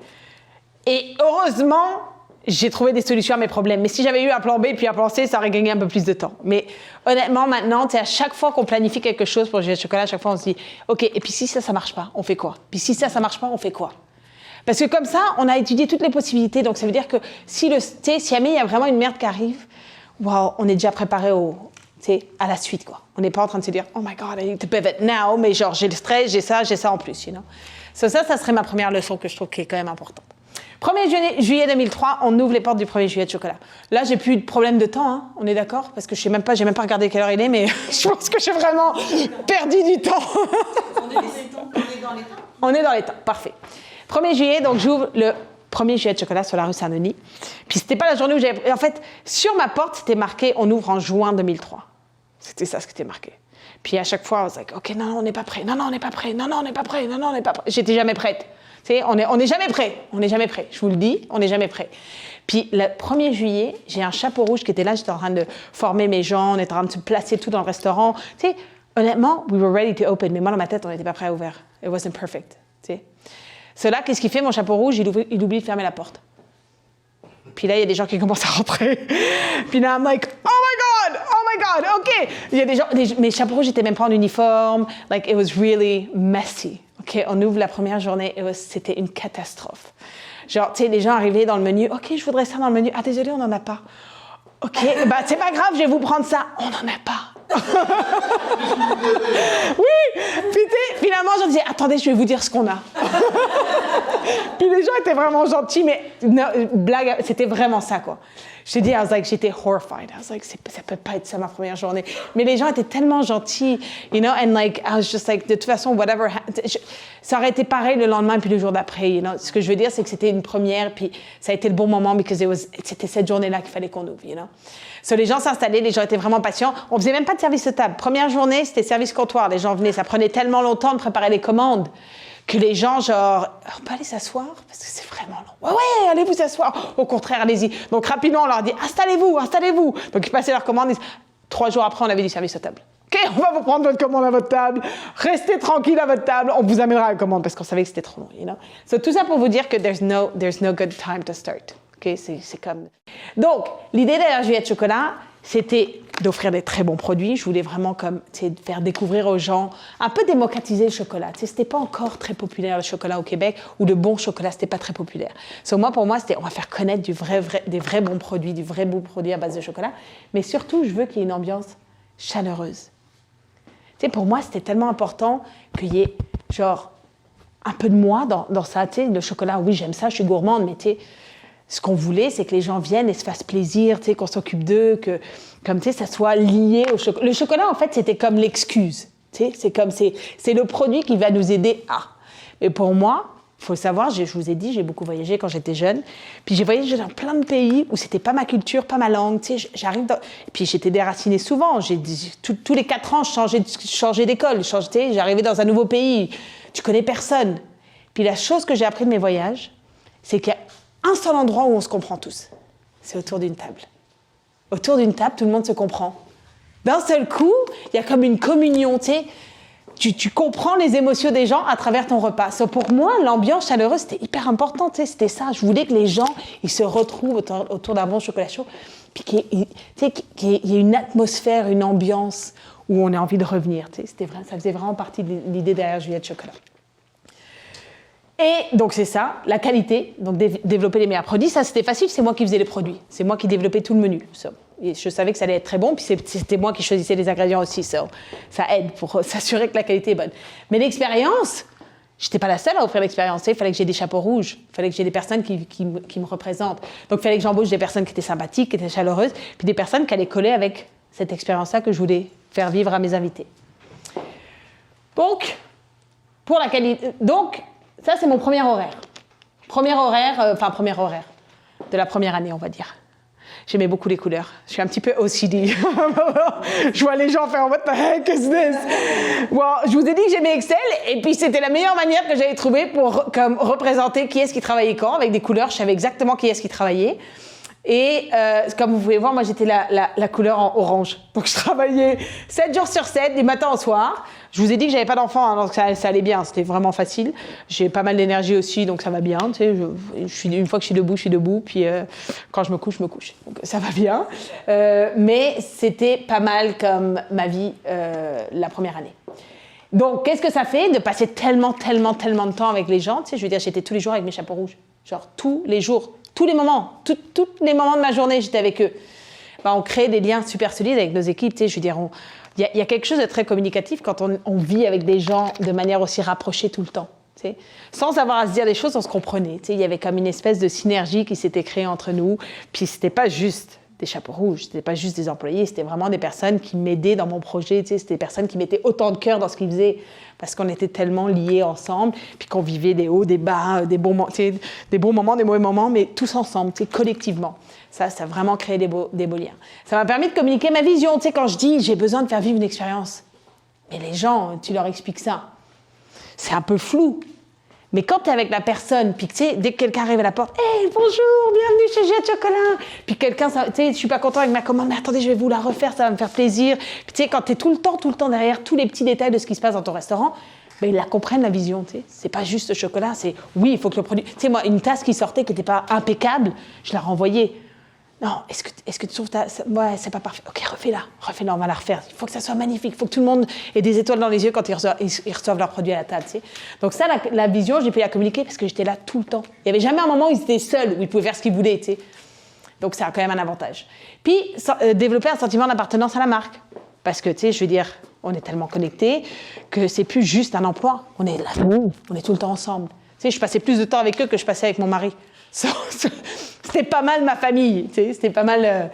Et heureusement, j'ai trouvé des solutions à mes problèmes. Mais si j'avais eu un plan B puis un plan C, ça aurait gagné un peu plus de temps. Mais honnêtement, maintenant, à chaque fois qu'on planifie quelque chose pour le chocolat, à chaque fois, on se dit, OK, et puis si ça marche pas, on fait quoi? Puis si ça marche pas, on fait quoi? Parce que comme ça, on a étudié toutes les possibilités. Donc, ça veut dire que si jamais il y a vraiment une merde qui arrive, wow, on est déjà préparé à la suite, quoi. On n'est pas en train de se dire, oh my God, I need to pivot now, mais genre, j'ai le stress, j'ai ça en plus, you know. So, ça serait ma première leçon que je trouve qui est quand même importante. 1er juillet 2003, on ouvre les portes du 1er juillet de chocolat. Là, j'ai plus de problème de temps, hein, on est d'accord? Parce que j'ai même pas regardé quelle heure il est, mais je pense que j'ai vraiment perdu du temps. On est dans les temps. On est dans les temps, parfait. 1er juillet, donc j'ouvre le 1er juillet de chocolat sur la rue Saint-Denis. Puis c'était pas la journée où j'avais... En fait, sur ma porte, c'était marqué « On ouvre en juin 2003 ». C'était ça ce qui était marqué. Puis à chaque fois, on was like, OK, non, on n'est pas prêt. Non, on n'est pas prêt. Non, on n'est pas prêt. Non, on n'est pas prêt. J'étais jamais prête. Tu sais, on n'est jamais prêt. On n'est jamais prêt. Je vous le dis, on n'est jamais prêt. Puis le 1er juillet, j'ai un chapeau rouge qui était là. J'étais en train de former mes gens. On était en train de se placer tout dans le restaurant. Tu sais, honnêtement, we were ready to open. Mais moi, dans ma tête, on n'était pas prêt à ouvrir. It wasn't perfect. Tu sais. Cela, qu'est-ce qu'il fait, mon chapeau rouge? Il oublie de fermer la porte. Puis là, il y a des gens qui commencent à rentrer. Puis là, I'm like, oh my God, OK. Il y a des gens, mes chapeaux rouges n'étaient même pas en uniforme. Like, it was really messy. OK, on ouvre la première journée, c'était une catastrophe. Genre, tu sais, les gens arrivaient dans le menu. OK, je voudrais ça dans le menu. Ah, désolé, on n'en a pas. OK, c'est pas grave, je vais vous prendre ça. On n'en a pas. Oui, puis finalement, je disais, attendez, je vais vous dire ce qu'on a. Puis les gens étaient vraiment gentils, mais blague, c'était vraiment ça, quoi. Je te dis, j'étais horrified. I was like, ça peut pas être ça ma première journée. Mais les gens étaient tellement gentils, you know, and like, I was just like, de toute façon, whatever, ça aurait été pareil le lendemain puis le jour d'après, you know. Ce que je veux dire, c'est que c'était une première, puis ça a été le bon moment, because c'était cette journée-là qu'il fallait qu'on ouvre, you know. So, les gens s'installaient, les gens étaient vraiment patients. On faisait même pas de service de table. Première journée, c'était service comptoir. Les gens venaient, ça prenait tellement longtemps de préparer les commandes que les gens, genre, on peut aller s'asseoir? Parce que c'est vraiment long. Ouais, allez vous s'asseoir. Au contraire, allez-y. Donc, rapidement, on leur dit, installez-vous. Donc, ils passaient leurs commandes. 3 jours après, on avait du service de table. OK, on va vous prendre votre commande à votre table. Restez tranquille à votre table. On vous amènera la commande parce qu'on savait que c'était trop long, you know? So, tout ça pour vous dire que there's no good time to start. OK, c'est comme... Donc, l'idée derrière Juillet de chocolat, c'était d'offrir des très bons produits. Je voulais vraiment faire découvrir aux gens, un peu démocratiser le chocolat. C'était pas encore très populaire le chocolat au Québec, ou le bon chocolat, c'était pas très populaire. Pour moi, c'était on va faire connaître des vrais bons produits, du vrai beau produit à base de chocolat. Mais surtout, je veux qu'il y ait une ambiance chaleureuse. Pour moi, c'était tellement important qu'il y ait genre un peu de moi dans ça. Le chocolat, oui, j'aime ça, je suis gourmande, mais ce qu'on voulait, c'est que les gens viennent et se fassent plaisir, qu'on s'occupe d'eux, que ça soit lié au chocolat. Le chocolat, en fait, c'était comme l'excuse. C'est le produit qui va nous aider à. Et pour moi, il faut le savoir, je vous ai dit, j'ai beaucoup voyagé quand j'étais jeune. Puis j'ai voyagé dans plein de pays où c'était pas ma culture, pas ma langue. Puis j'étais déracinée souvent. Tous les 4 ans, je changeais d'école. J'arrivais dans un nouveau pays. Tu connais personne. Puis la chose que j'ai appris de mes voyages, c'est qu'il y a un seul endroit où on se comprend tous. C'est autour d'une table. Autour d'une table, tout le monde se comprend. D'un seul coup, il y a comme une communion, tu sais. Tu comprends les émotions des gens à travers ton repas. So, pour moi, l'ambiance chaleureuse, c'était hyper important, tu sais, c'était ça. Je voulais que les gens, ils se retrouvent autour d'un bon chocolat chaud, puis qu'il y ait une atmosphère, une ambiance où on a envie de revenir, tu sais. Ça faisait vraiment partie de l'idée derrière Juliette Chocolat. Et donc c'est ça, la qualité, donc développer les meilleurs produits, ça c'était facile, c'est moi qui faisais les produits, c'est moi qui développais tout le menu. So. Et je savais que ça allait être très bon, puis c'était moi qui choisissais les ingrédients aussi, so. Ça aide pour s'assurer que la qualité est bonne. Mais l'expérience, j'étais pas la seule à offrir l'expérience, il fallait que j'ai des chapeaux rouges, il fallait que j'ai des personnes qui me représentent. Donc il fallait que j'embauche des personnes qui étaient sympathiques, qui étaient chaleureuses, puis des personnes qui allaient coller avec cette expérience-là que je voulais faire vivre à mes invités. Donc, pour la qualité... Donc, ça, c'est mon premier horaire. Premier horaire de la première année, on va dire. J'aimais beaucoup les couleurs. Je suis un petit peu OCD. Je vois les gens faire « What the heck is this ?» Bon, je vous ai dit que j'aimais Excel, et puis c'était la meilleure manière que j'avais trouvée pour représenter qui est-ce qui travaillait quand. Avec des couleurs, je savais exactement qui est-ce qui travaillait. Et comme vous pouvez voir, moi j'étais la couleur en orange. Donc je travaillais 7 jours sur 7, du matin au soir. Je vous ai dit que j'avais pas d'enfant, hein, donc ça allait bien, c'était vraiment facile. J'ai pas mal d'énergie aussi, donc ça va bien. Tu sais, une fois que je suis debout, puis quand je me couche. Donc ça va bien. Mais c'était pas mal comme ma vie la première année. Donc qu'est-ce que ça fait de passer tellement de temps avec les gens, tu sais, je veux dire, j'étais tous les jours avec mes chapeaux rouges. Genre tous les jours. Tous les moments, tous les moments de ma journée, j'étais avec eux. Ben, on crée des liens super solides avec nos équipes. Tu sais, je veux dire, il y a quelque chose de très communicatif quand on vit avec des gens de manière aussi rapprochée tout le temps. Tu sais. Sans avoir à se dire des choses, on se comprenait. Tu sais, il y avait comme une espèce de synergie qui s'était créée entre nous. Puis c'était pas juste des chapeaux rouges, c'était pas juste des employés, c'était vraiment des personnes qui m'aidaient dans mon projet. Tu sais, c'était des personnes qui mettaient autant de cœur dans ce qu'ils faisaient parce qu'on était tellement liés ensemble, puis qu'on vivait des hauts, des bas, des bons moments, des mauvais moments, mais tous ensemble, tu sais, collectivement. Ça a vraiment créé des beaux liens. Ça m'a permis de communiquer ma vision. Tu sais, quand je dis j'ai besoin de faire vivre une expérience, mais les gens, tu leur expliques ça, c'est un peu flou. Mais quand tu es avec la personne, puis tu sais, dès que quelqu'un arrive à la porte, « Hey, bonjour, bienvenue chez Juliette Chocolat !» Puis quelqu'un, tu sais, je suis pas content avec ma commande, mais attendez, je vais vous la refaire, ça va me faire plaisir. Puis tu sais, quand tu es tout le temps derrière tous les petits détails de ce qui se passe dans ton restaurant, ben, ils la comprennent, la vision, tu sais. C'est pas juste le chocolat, c'est, oui, il faut que le produit... Tu sais, moi, une tasse qui sortait, qui n'était pas impeccable, je la renvoyais. Non, est-ce que tu trouves ouais, c'est pas parfait. Ok, refais-la, on va la refaire. Il faut que ça soit magnifique, il faut que tout le monde ait des étoiles dans les yeux quand ils reçoivent leur produit à la table, tu sais. Donc ça, la vision, j'ai pu la communiquer parce que j'étais là tout le temps. Il n'y avait jamais un moment où ils étaient seuls, où ils pouvaient faire ce qu'ils voulaient, tu sais. Donc ça a quand même un avantage. Puis, développer un sentiment d'appartenance à la marque. Parce que, tu sais, je veux dire, on est tellement connectés que c'est plus juste un emploi. On est là, on est tout le temps ensemble. Tu sais, je passais plus de temps avec eux que je passais avec mon mari. C'était pas mal ma famille, tu sais, c'était pas mal...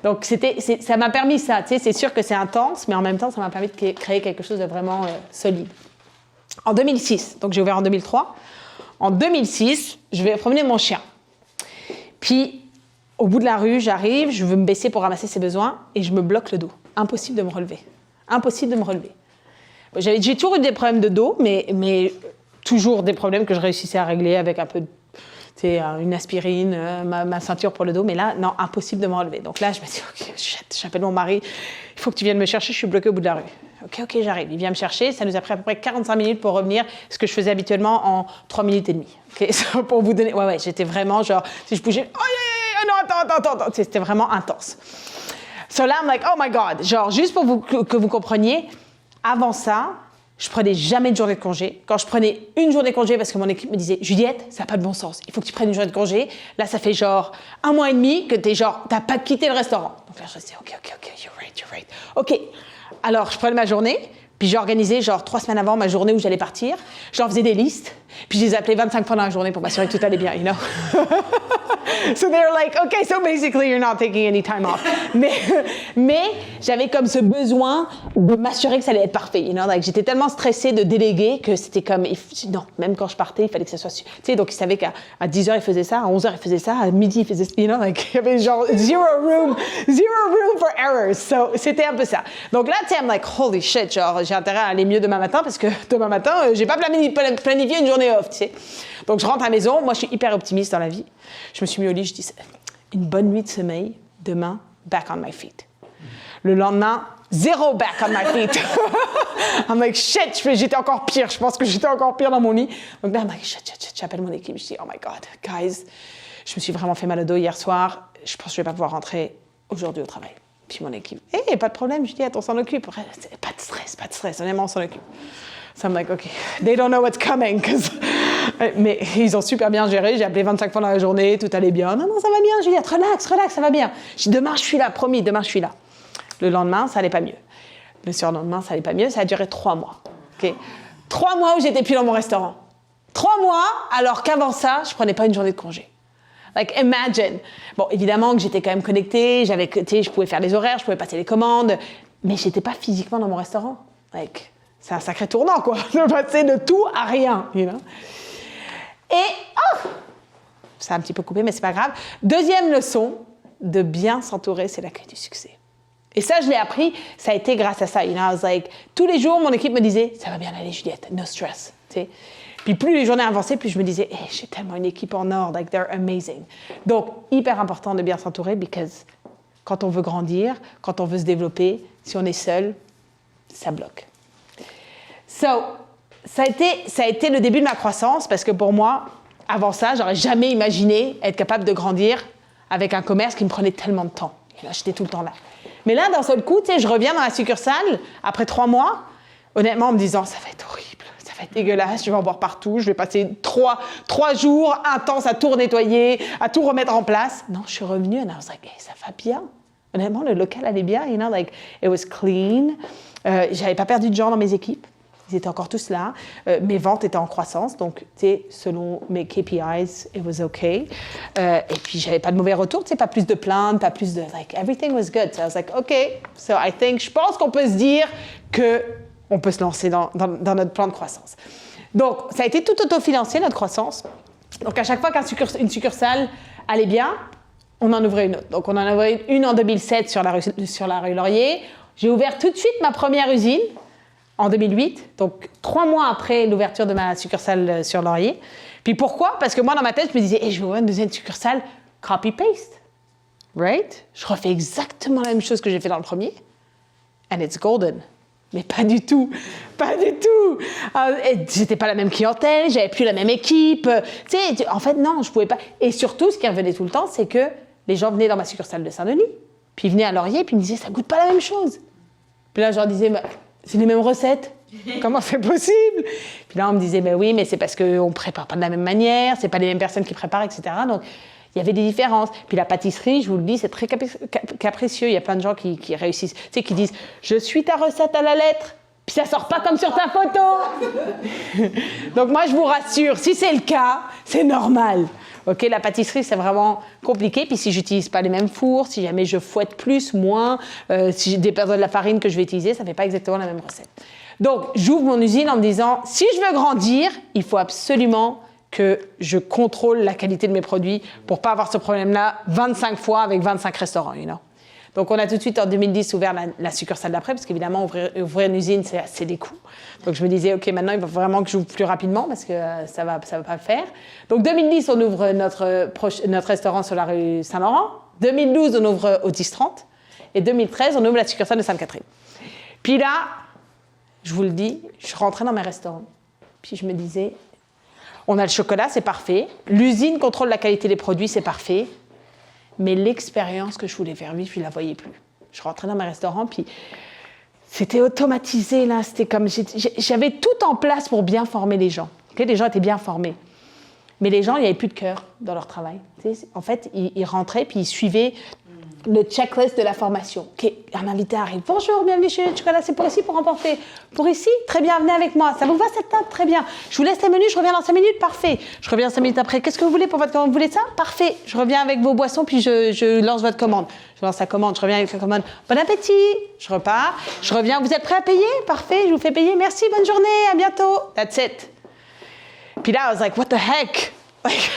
Donc ça m'a permis ça, tu sais, c'est sûr que c'est intense, mais en même temps, ça m'a permis de créer quelque chose de vraiment solide. En 2006, donc j'ai ouvert en 2003, en 2006, je vais promener mon chien. Puis, au bout de la rue, j'arrive, je veux me baisser pour ramasser ses besoins, et je me bloque le dos. Impossible de me relever. Impossible de me relever. J'ai toujours eu des problèmes de dos, mais toujours des problèmes que je réussissais à régler avec un peu de... C'est une aspirine, ma ceinture pour le dos, mais là, non, impossible de me relever. Donc là, je me dis, ok, j'appelle mon mari, il faut que tu viennes me chercher, je suis bloquée au bout de la rue. Ok, j'arrive. Il vient me chercher, ça nous a pris à peu près 45 minutes pour revenir, ce que je faisais habituellement en 3 minutes et demie. Okay, pour vous donner, ouais, j'étais vraiment genre, si je bougeais, oh non, attends, c'était vraiment intense. So là, I'm like, oh my God, genre, juste pour que vous compreniez, avant ça, je prenais jamais de journée de congé. Quand je prenais une journée de congé, parce que mon équipe me disait « Juliette, ça n'a pas de bon sens. Il faut que tu prennes une journée de congé. » Là, ça fait genre 1 mois et demi que t'as pas quitté le restaurant. Donc là, je disais « Ok, you're right. » Ok. Alors, je prenais ma journée, puis j'organisais genre 3 semaines avant ma journée où j'allais partir. J'en faisais des listes, puis je les appelais 25 fois dans la journée pour m'assurer que tout allait bien, you know. So they were like, okay, so basically you're not taking any time off. Mais j'avais comme ce besoin de m'assurer que ça allait être parfait. You know? Like, j'étais tellement stressée de déléguer que c'était comme, non, même quand je partais, il fallait que ça soit... Tu sais, donc ils savaient qu'à 10h, ils faisaient ça, à 11h, ils faisaient ça, à midi, ils faisaient ça. You know? Like, il y avait genre zero room for errors. So c'était un peu ça. Donc là, tu sais, I'm like, holy shit, genre, j'ai intérêt à aller mieux demain matin parce que demain matin, j'ai pas planifié une journée off, tu sais. Donc je rentre à la maison, moi je suis hyper optimiste dans la vie. Je me suis mis au lit, je dis une bonne nuit de sommeil, demain, back on my feet. Le lendemain, zéro back on my feet. I'm like shit, j'étais encore pire, je pense que j'étais encore pire dans mon lit. Donc là, I'm like shit, j'appelle mon équipe, je dis oh my god, guys, je me suis vraiment fait mal au dos hier soir, je pense que je vais pas pouvoir rentrer aujourd'hui au travail. Puis mon équipe, pas de problème, je dis attends, on s'en occupe. Pas de stress, honnêtement, on s'en occupe. So I'm like, okay, they don't know what's coming. Mais ils ont super bien géré. J'ai appelé 25 fois dans la journée, tout allait bien. Non, ça va bien, Juliette, relax, ça va bien. Je dis, demain, je suis là, promis, demain, je suis là. Le lendemain, ça allait pas mieux. Le surlendemain, ça allait pas mieux. Ça a duré 3 mois. Okay? 3 mois où j'étais plus dans mon restaurant. 3 mois, alors qu'avant ça, je prenais pas une journée de congé. Like, imagine. Bon, évidemment que j'étais quand même connectée, je pouvais faire les horaires, je pouvais passer les commandes, mais j'étais pas physiquement dans mon restaurant. Like, c'est un sacré tournant, quoi, de passer de tout à rien, you know. Et, ça a un petit peu coupé, mais c'est pas grave. Deuxième leçon, de bien s'entourer, c'est la clé du succès. Et ça, je l'ai appris, ça a été grâce à ça, you know. I was like, tous les jours, mon équipe me disait, ça va bien aller, Juliette, no stress, tu sais. Puis plus les journées avançaient, plus je me disais, j'ai tellement une équipe en or, like they're amazing. Donc, hyper important de bien s'entourer, because quand on veut grandir, quand on veut se développer, si on est seul, ça bloque. So, ça a été le début de ma croissance, parce que pour moi, avant ça, j'aurais jamais imaginé être capable de grandir avec un commerce qui me prenait tellement de temps. Et là, j'étais tout le temps là. Mais là, d'un seul coup, tu sais, je reviens dans la succursale, après 3 mois, honnêtement, en me disant, ça va être horrible. Ça va être dégueulasse, je vais en boire partout, je vais passer 3 jours intenses à tout nettoyer, à tout remettre en place. Non, je suis revenue and I was like, hey, ça va bien. Honnêtement, le local allait bien, you know, like, it was clean. J'avais pas perdu de gens dans mes équipes. Ils étaient encore tous là. Mes ventes étaient en croissance, donc, tu sais, selon mes KPIs, it was okay. Et puis, j'avais pas de mauvais retours, tu sais, pas plus de plaintes, pas plus de, like, everything was good. So I was like, okay, so I think, je pense qu'on peut se dire qu'on peut se lancer dans notre plan de croissance. Donc, ça a été tout autofinancé, notre croissance. Donc, à chaque fois qu'une succursale allait bien, on en ouvrait une autre. Donc, on en a ouvert une en 2007 sur la rue Laurier. J'ai ouvert tout de suite ma première usine en 2008, donc 3 mois après l'ouverture de ma succursale sur Laurier. Puis pourquoi? Parce que moi, dans ma tête, je me disais, je vais ouvrir une deuxième succursale, copy-paste. Right? Je refais exactement la même chose que j'ai fait dans le premier. And it's golden. Mais pas du tout. Pas du tout. J'étais pas la même clientèle, j'avais plus la même équipe. Tu sais, en fait, non, je pouvais pas. Et surtout, ce qui revenait tout le temps, c'est que les gens venaient dans ma succursale de Saint-Denis, puis ils venaient à Laurier, puis ils me disaient, ça goûte pas la même chose. Puis là, je leur disais, c'est les mêmes recettes. Comment c'est possible? Puis là, on me disait, oui, mais c'est parce qu'on ne prépare pas de la même manière, c'est pas les mêmes personnes qui préparent, etc. Donc, il y avait des différences. Puis la pâtisserie, je vous le dis, c'est très capricieux. Il y a plein de gens qui réussissent, tu sais, qui disent, je suis ta recette à la lettre, puis ça sort pas comme sur ta photo. Donc moi, je vous rassure, si c'est le cas, c'est normal. Ok, la pâtisserie, c'est vraiment compliqué. Puis si j'utilise pas les mêmes fours, si jamais je fouette plus, moins, si j'ai déperdre de la farine que je vais utiliser, ça fait pas exactement la même recette. Donc, j'ouvre mon usine en me disant, si je veux grandir, il faut absolument que je contrôle la qualité de mes produits pour pas avoir ce problème-là 25 fois avec 25 restaurants, you know. Donc, on a tout de suite, en 2010, ouvert la succursale d'après, parce qu'évidemment, ouvrir une usine, c'est des coûts. Donc, je me disais, OK, maintenant, il faut vraiment que j'ouvre plus rapidement, parce que ça va pas le faire. Donc, 2010, on ouvre notre restaurant sur la rue Saint-Laurent. 2012, on ouvre au 10-30. Et 2013, on ouvre la succursale de Sainte-Catherine. Puis là, je vous le dis, je rentrais dans mes restaurants. Puis je me disais, on a le chocolat, c'est parfait. L'usine contrôle la qualité des produits, c'est parfait. Mais l'expérience que je voulais faire vivre, je ne la voyais plus. Je rentrais dans mes restaurants, puis c'était automatisé, là. C'était comme, j'avais tout en place pour bien former les gens. Okay? Les gens étaient bien formés. Mais les gens, il n'y avait plus de cœur dans leur travail. Tu sais, en fait, ils rentraient, puis ils suivaient le checklist de la formation. OK, un invité arrive. Bonjour, bienvenue chez Chocolat, c'est pour ici, pour remporter. Pour ici, très bien, venez avec moi. Ça vous va cette table? Très bien. Je vous laisse les menus, je reviens dans 5 minutes, parfait. Je reviens 5 minutes après. Qu'est-ce que vous voulez pour votre commande? Vous voulez ça? Parfait. Je reviens avec vos boissons, puis je lance votre commande. Je lance la commande, je reviens avec la commande. Bon appétit. Je repars. Je reviens. Vous êtes prêts à payer? Parfait, je vous fais payer. Merci, bonne journée, à bientôt. That's it. Puis là, I was like, what the heck? Like,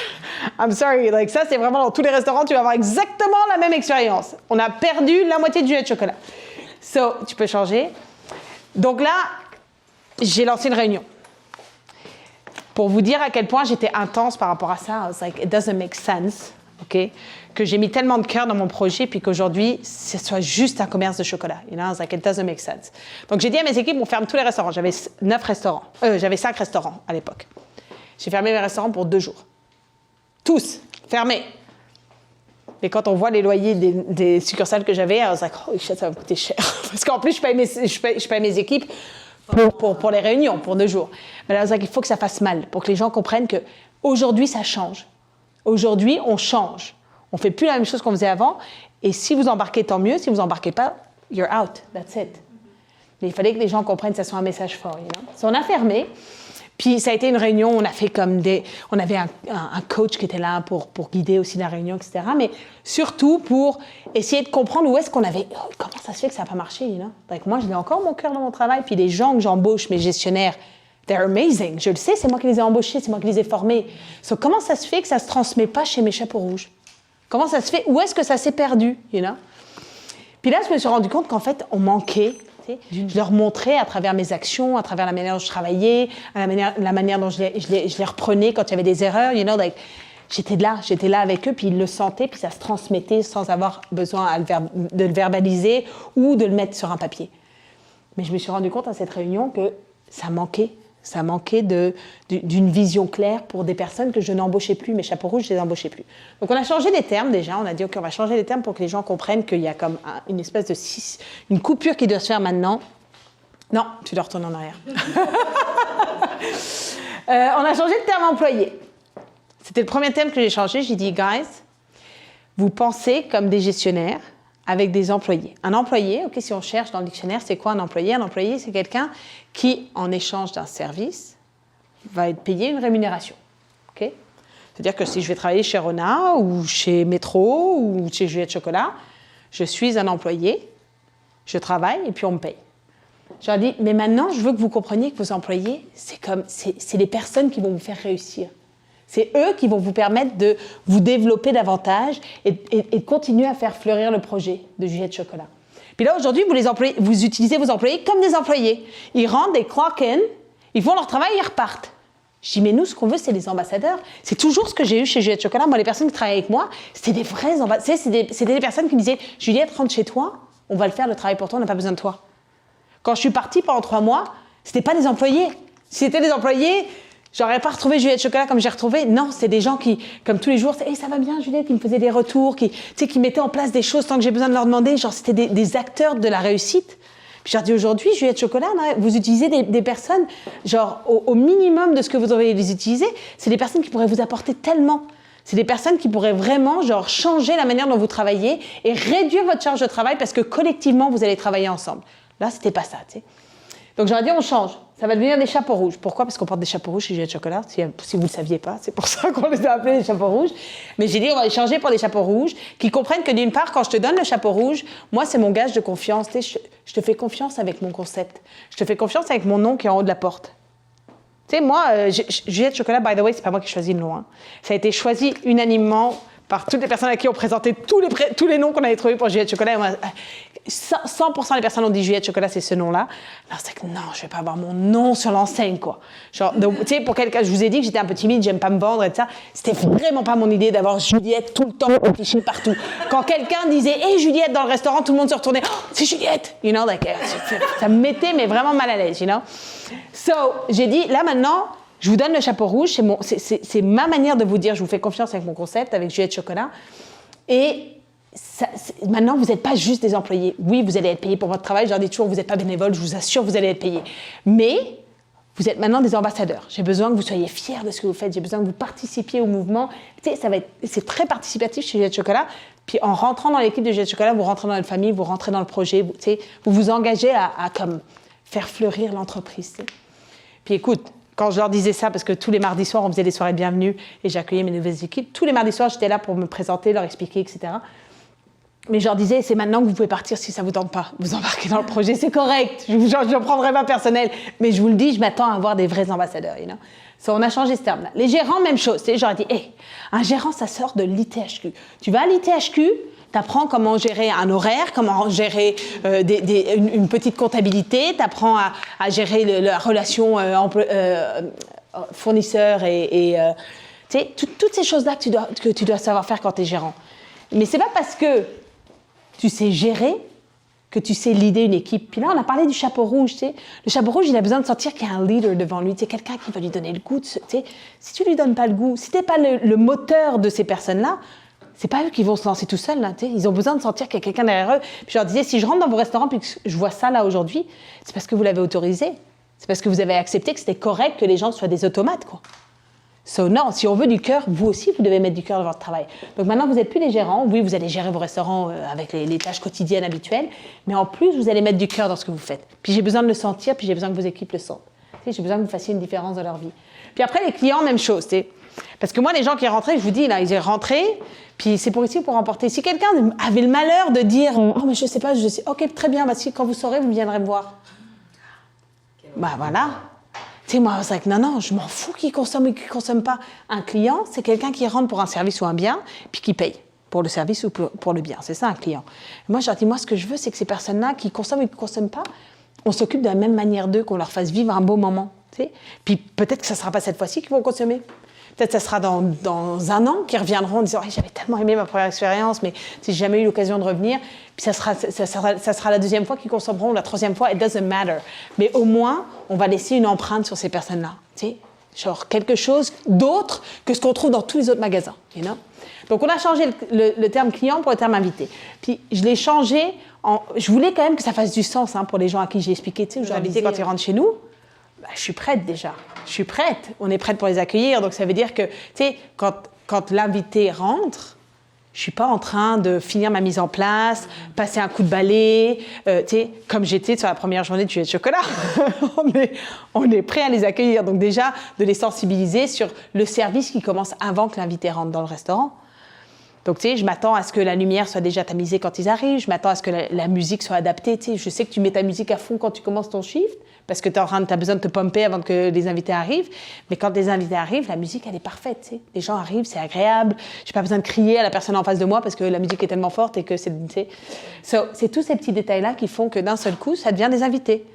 I'm sorry, like ça, c'est vraiment dans tous les restaurants, tu vas avoir exactement la même expérience. On a perdu la moitié du lait de chocolat. So, tu peux changer. Donc là, j'ai lancé une réunion. Pour vous dire à quel point j'étais intense par rapport à ça, I was like, it doesn't make sense, ok? Que j'ai mis tellement de cœur dans mon projet, puis qu'aujourd'hui, ce soit juste un commerce de chocolat. You know, I was like, it doesn't make sense. Donc j'ai dit à mes équipes, on ferme tous les restaurants. J'avais 5 restaurants à l'époque. J'ai fermé mes restaurants pour 2 jours. Tous, fermés. Mais quand on voit les loyers des succursales que j'avais, I was like, holy shit, ça va me coûter cher. Parce qu'en plus, je paye mes équipes pour les réunions, pour 2 jours. Mais là, I was like, il faut que ça fasse mal, pour que les gens comprennent qu'aujourd'hui, ça change. Aujourd'hui, on change. On ne fait plus la même chose qu'on faisait avant. Et si vous embarquez, tant mieux. Si vous embarquez pas, you're out. That's it. Mais il fallait que les gens comprennent que ça soit un message fort. You know? So, on a fermé. Puis ça a été une réunion, on a fait on avait un coach qui était là pour guider aussi la réunion, etc. Mais surtout pour essayer de comprendre où est-ce qu'on avait, comment ça se fait que ça n'a pas marché, you know? Donc moi, j'ai encore mon cœur dans mon travail, puis les gens que j'embauche, mes gestionnaires, they're amazing. Je le sais, c'est moi qui les ai embauchés, c'est moi qui les ai formés. So, comment ça se fait que ça ne se transmet pas chez mes chapeaux rouges? Comment ça se fait? Où est-ce que ça s'est perdu, you know? Puis là, je me suis rendu compte qu'en fait, on manquait. Je leur montrais à travers mes actions, à travers la manière dont je travaillais, la manière dont je les reprenais quand il y avait des erreurs. You know, like, j'étais là avec eux, puis ils le sentaient, puis ça se transmettait sans avoir besoin de le verbaliser ou de le mettre sur un papier. Mais je me suis rendu compte à cette réunion que ça manquait d'une vision claire pour des personnes que je n'embauchais plus. Mes chapeaux rouges, je les embauchais plus. Donc on a changé les termes déjà. On a dit, OK, on va changer les termes pour que les gens comprennent qu'il y a comme une espèce de une coupure qui doit se faire maintenant. Non, tu dois retourner en arrière. On a changé le terme employé. C'était le premier terme que j'ai changé. J'ai dit, guys, vous pensez comme des gestionnaires avec des employés. Un employé, ok, si on cherche dans le dictionnaire, c'est quoi un employé? Un employé, c'est quelqu'un qui, en échange d'un service, va être payé une rémunération. Ok? C'est-à-dire que si je vais travailler chez Rona ou chez Métro ou chez Juliette Chocolat, je suis un employé, je travaille et puis on me paye. Je leur dis, mais maintenant, je veux que vous compreniez que vos employés, c'est les personnes qui vont vous faire réussir. C'est eux qui vont vous permettre de vous développer davantage et de continuer à faire fleurir le projet de Juliette Chocolat. Puis là, aujourd'hui, vous utilisez vos employés comme des employés. Ils rentrent, des clock in, ils font leur travail, ils repartent. Je dis, mais nous, ce qu'on veut, c'est les ambassadeurs. C'est toujours ce que j'ai eu chez Juliette Chocolat. Moi, les personnes qui travaillaient avec moi, c'était des vrais ambassadeurs. C'était des personnes qui me disaient, Juliette, rentre chez toi, on va le faire, le travail pour toi, on n'a pas besoin de toi. Quand je suis partie pendant 3 mois, c'était pas des employés. Si c'était des employés, j'aurais pas retrouvé Juliette Chocolat comme j'ai retrouvé. Non, c'est des gens qui, comme tous les jours, hey, ça va bien Juliette, qui me faisaient des retours, qui mettaient en place des choses sans que j'ai besoin de leur demander. Genre, c'était des acteurs de la réussite. Puis je leur dis aujourd'hui, Juliette Chocolat, vous utilisez des personnes, genre au minimum de ce que vous devriez les utiliser, c'est des personnes qui pourraient vous apporter tellement. C'est des personnes qui pourraient vraiment genre changer la manière dont vous travaillez et réduire votre charge de travail parce que collectivement, vous allez travailler ensemble. Là, c'était pas ça, tu sais. Donc j'aurais dit, on change. Ça va devenir des chapeaux rouges. Pourquoi? Parce qu'on porte des chapeaux rouges chez Juliette Chocolat. Si vous ne le saviez pas, c'est pour ça qu'on les a appelés les chapeaux rouges. Mais j'ai dit, on va les changer pour des chapeaux rouges qui comprennent que d'une part, quand je te donne le chapeau rouge, moi, c'est mon gage de confiance. Tu sais, je te fais confiance avec mon concept. Je te fais confiance avec mon nom qui est en haut de la porte. Tu sais, moi, Juliette Chocolat, by the way, c'est pas moi qui ai choisi le nom. Hein. Ça a été choisi unanimement par toutes les personnes à qui on présentait tous les noms qu'on avait trouvés pour Juliette Chocolat. Et moi, 100% des personnes ont dit Juliette Chocolat, c'est ce nom-là. Alors c'est que non, je vais pas avoir mon nom sur l'enseigne, quoi. Genre, tu sais, pour quelqu'un, je vous ai dit que j'étais un peu timide, j'aime pas me vendre et tout ça. C'était vraiment pas mon idée d'avoir Juliette tout le temps affichée partout. Quand quelqu'un disait Hey Juliette dans le restaurant, tout le monde se retournait. Oh, c'est Juliette, you know, like, ça me mettait mais vraiment mal à l'aise, you know. So j'ai dit là maintenant. Je vous donne le chapeau rouge, c'est ma manière de vous dire, je vous fais confiance avec mon concept, avec Juliette Chocolat. Et maintenant, vous n'êtes pas juste des employés. Oui, vous allez être payés pour votre travail. Je leur dis toujours, vous n'êtes pas bénévole, je vous assure, vous allez être payés. Mais vous êtes maintenant des ambassadeurs. J'ai besoin que vous soyez fiers de ce que vous faites. J'ai besoin que vous participiez au mouvement. Tu sais, c'est très participatif chez Jet Chocolat. Puis en rentrant dans l'équipe de Jet Chocolat, vous rentrez dans la famille, vous rentrez dans le projet. Tu sais, vous vous engagez à comme faire fleurir l'entreprise. Tu sais. Puis écoute, quand je leur disais ça, parce que tous les mardis soirs, on faisait des soirées de bienvenue et j'accueillais mes nouvelles équipes. Tous les mardis soirs, j'étais là pour me présenter, leur expliquer, etc. Mais je leur disais, c'est maintenant que vous pouvez partir si ça ne vous tente pas. Vous embarquez dans le projet, c'est correct. Je ne prendrai pas personnel. Mais je vous le dis, je m'attends à avoir des vrais ambassadeurs. You know? So, on a changé ce terme-là. Les gérants, même chose. J'aurais dit, hey, un gérant, ça sort de l'ITHQ. Tu vas à l'ITHQ, tu apprends comment gérer un horaire, comment gérer une petite comptabilité, tu apprends à gérer la relation fournisseur et tu sais, toutes ces choses-là que tu dois savoir faire quand tu es gérant. Mais c'est pas parce que tu sais gérer que tu sais leader une équipe. Puis là, on a parlé du chapeau rouge, tu sais. Le chapeau rouge, il a besoin de sentir qu'il y a un leader devant lui, tu sais, quelqu'un qui va lui donner le goût. Tu sais. Si tu lui donnes pas le goût, si t'es pas le moteur de ces personnes-là, c'est pas eux qui vont se lancer tout seuls, là, tu sais. Ils ont besoin de sentir qu'il y a quelqu'un derrière eux. Puis je leur disais, si je rentre dans vos restaurants puis que je vois ça là aujourd'hui, c'est parce que vous l'avez autorisé. C'est parce que vous avez accepté que c'était correct que les gens soient des automates, quoi. So, non, si on veut du cœur, vous aussi, vous devez mettre du cœur dans votre travail. Donc maintenant, vous n'êtes plus les gérants. Oui, vous allez gérer vos restaurants avec les tâches quotidiennes habituelles, mais en plus, vous allez mettre du cœur dans ce que vous faites. Puis j'ai besoin de le sentir, puis j'ai besoin que vos équipes le sentent. Tu sais, j'ai besoin que vous fassiez une différence dans leur vie. Puis après, les clients, même chose. Tu sais. Parce que moi, les gens qui rentraient, je vous dis, là, ils sont rentrés, puis c'est pour ici pour remporter. Si quelqu'un avait le malheur de dire « Oh, mais je sais pas, je sais. Ok, très bien, bah, si, quand vous saurez, vous viendrez me voir. » Bah voilà. Tu sais, moi, c'est vrai que non, je m'en fous qui consomme ou qui ne consomme pas. Un client, c'est quelqu'un qui rentre pour un service ou un bien, puis qui paye pour le service ou pour le bien. C'est ça, un client. Moi, je leur dis, moi, ce que je veux, c'est que ces personnes-là qui consomment ou qui ne consomment pas, on s'occupe de la même manière d'eux, qu'on leur fasse vivre un beau moment. Tu sais. Puis peut-être que ce ne sera pas cette fois-ci qu'ils vont consommer. Peut-être que ça sera dans un an qu'ils reviendront en disant hey, « J'avais tellement aimé ma première expérience, mais j'ai jamais eu l'occasion de revenir. » Puis ça sera la deuxième fois qu'ils consommeront, la troisième fois, it doesn't matter. Mais au moins, on va laisser une empreinte sur ces personnes-là. Tu sais, genre quelque chose d'autre que ce qu'on trouve dans tous les autres magasins. You know? Donc on a changé le terme client pour le terme invité. Puis je l'ai changé, je voulais quand même que ça fasse du sens hein, pour les gens à qui j'ai expliqué. Tu sais, invité quand ils rentrent chez nous. Bah, je suis prête déjà. Je suis prête. On est prête pour les accueillir. Donc, ça veut dire que, tu sais, quand l'invité rentre, je ne suis pas en train de finir ma mise en place, passer un coup de balai, tu sais, comme j'étais sur la première journée de Jet Chocolat. on est prêt à les accueillir. Donc, déjà, de les sensibiliser sur le service qui commence avant que l'invité rentre dans le restaurant. Donc, tu sais, je m'attends à ce que la lumière soit déjà tamisée quand ils arrivent. Je m'attends à ce que la musique soit adaptée. Tu sais, je sais que tu mets ta musique à fond quand tu commences ton shift parce que tu as besoin de te pomper avant que les invités arrivent. Mais quand les invités arrivent, la musique, elle est parfaite. Tu sais. Les gens arrivent, c'est agréable. Je n'ai pas besoin de crier à la personne en face de moi parce que la musique est tellement forte et que c'est... Tu sais. C'est tous ces petits détails-là qui font que d'un seul coup, ça devient des invités.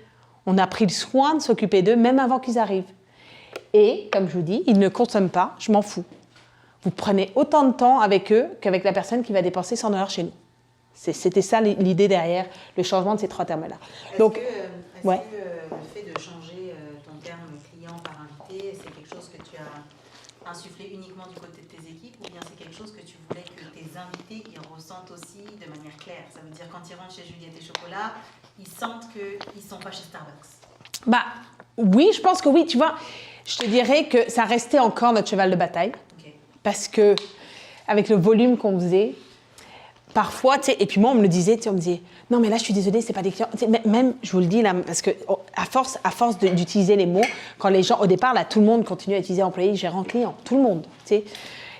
On a pris le soin de s'occuper d'eux même avant qu'ils arrivent. Et, comme je vous dis, ils ne consomment pas, je m'en fous. Vous prenez autant de temps avec eux qu'avec la personne qui va dépenser 100 $ chez nous. C'était ça l'idée derrière le changement de ces trois termes-là. Donc, que le fait de changer ton terme client par invité, c'est quelque chose que tu as insufflé uniquement du côté de tes équipes ou bien c'est quelque chose que tu voulais que tes invités ils ressentent aussi de manière claire? Ça veut dire quand ils rentrent chez Juliette et Chocolat, ils sentent qu'ils ne sont pas chez Starbucks. Bah oui, je pense que oui. Tu vois, je te dirais que ça restait encore notre cheval de bataille. Parce que, avec le volume qu'on faisait, parfois, tu sais, et puis moi, on me le disait, tu sais, on me disait, non, mais là, je suis désolée, c'est pas des clients. Tu sais, même, je vous le dis, là, parce que, à force d'utiliser les mots, quand les gens, au départ, là, tout le monde continue à utiliser employé, gérant, client. Tout le monde, tu sais.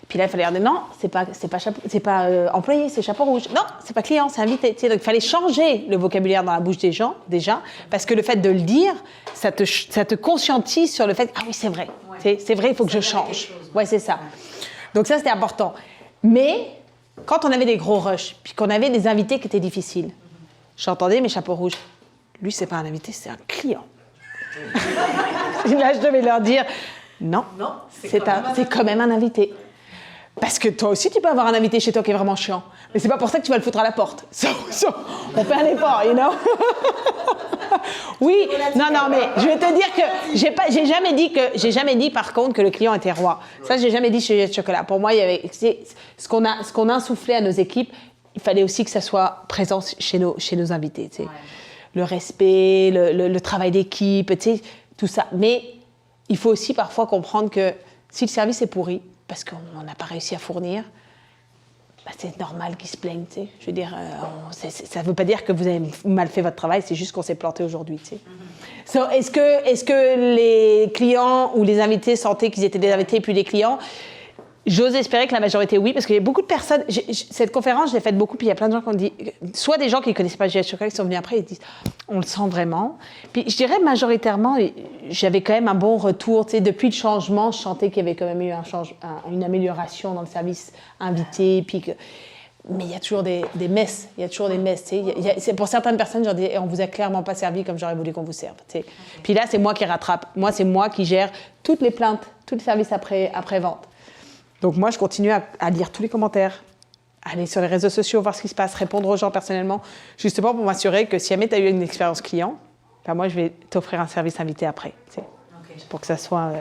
Puis là, il fallait dire, non, c'est pas employé, c'est chapeau rouge. Non, c'est pas client, c'est invité. Tu sais, donc, il fallait changer le vocabulaire dans la bouche des gens, déjà, parce que le fait de le dire, ça te conscientise sur le fait, ah oui, c'est vrai. Ouais. C'est vrai, il faut que je change. Ouais, c'est ça. Donc ça, c'était important. Mais quand on avait des gros rushs, puis qu'on avait des invités qui étaient difficiles, j'entendais mes chapeaux rouges. Lui, c'est pas un invité, c'est un client. Là, je devais leur dire, non c'est quand même un invité. Parce que toi aussi, tu peux avoir un invité chez toi qui est vraiment chiant. Mais c'est pas pour ça que tu vas le foutre à la porte. On fait un effort, you know. Oui, non, mais je vais te dire que j'ai jamais dit par contre que le client était roi. Ça, j'ai jamais dit chez Jet Chocolat. Pour moi, il y avait ce qu'on a insufflé à nos équipes. Il fallait aussi que ça soit présent chez nos invités. Tu sais. Ouais. Le respect, le travail d'équipe. Tu sais, tout ça. Mais il faut aussi parfois comprendre que si le service est pourri, parce qu'on n'a pas réussi à fournir, bah, c'est normal qu'ils se plaignent, tu sais. Je veux dire, ça ne veut pas dire que vous avez mal fait votre travail, c'est juste qu'on s'est planté aujourd'hui, tu sais. So, est-ce que les clients ou les invités sentaient qu'ils étaient des invités et puis des clients? J'ose espérer que la majorité, oui, parce qu'il y a beaucoup de personnes... Cette conférence, je l'ai faite beaucoup, puis il y a plein de gens qui ont dit... Soit des gens qui ne connaissaient pas GS Chocolat, qui sont venus après, ils disent « on le sent vraiment ». Puis je dirais majoritairement, j'avais quand même un bon retour. Tu sais, depuis le changement, je sentais qu'il y avait quand même eu une amélioration dans le service invité, puis que... Mais il y a toujours des messes, il y a toujours des messes. Tu sais. C'est pour certaines personnes, genre, on vous a clairement pas servi comme j'aurais voulu qu'on vous serve. Tu sais. Okay. Puis là, c'est moi qui rattrape. Moi, c'est moi qui gère toutes les plaintes, tous les services après-vente. Donc moi, je continue à lire tous les commentaires, aller sur les réseaux sociaux, voir ce qui se passe, répondre aux gens personnellement, justement pour m'assurer que si jamais tu as eu une expérience client, ben moi, je vais t'offrir un service invité après. Tu sais, okay. Pour que ça soit...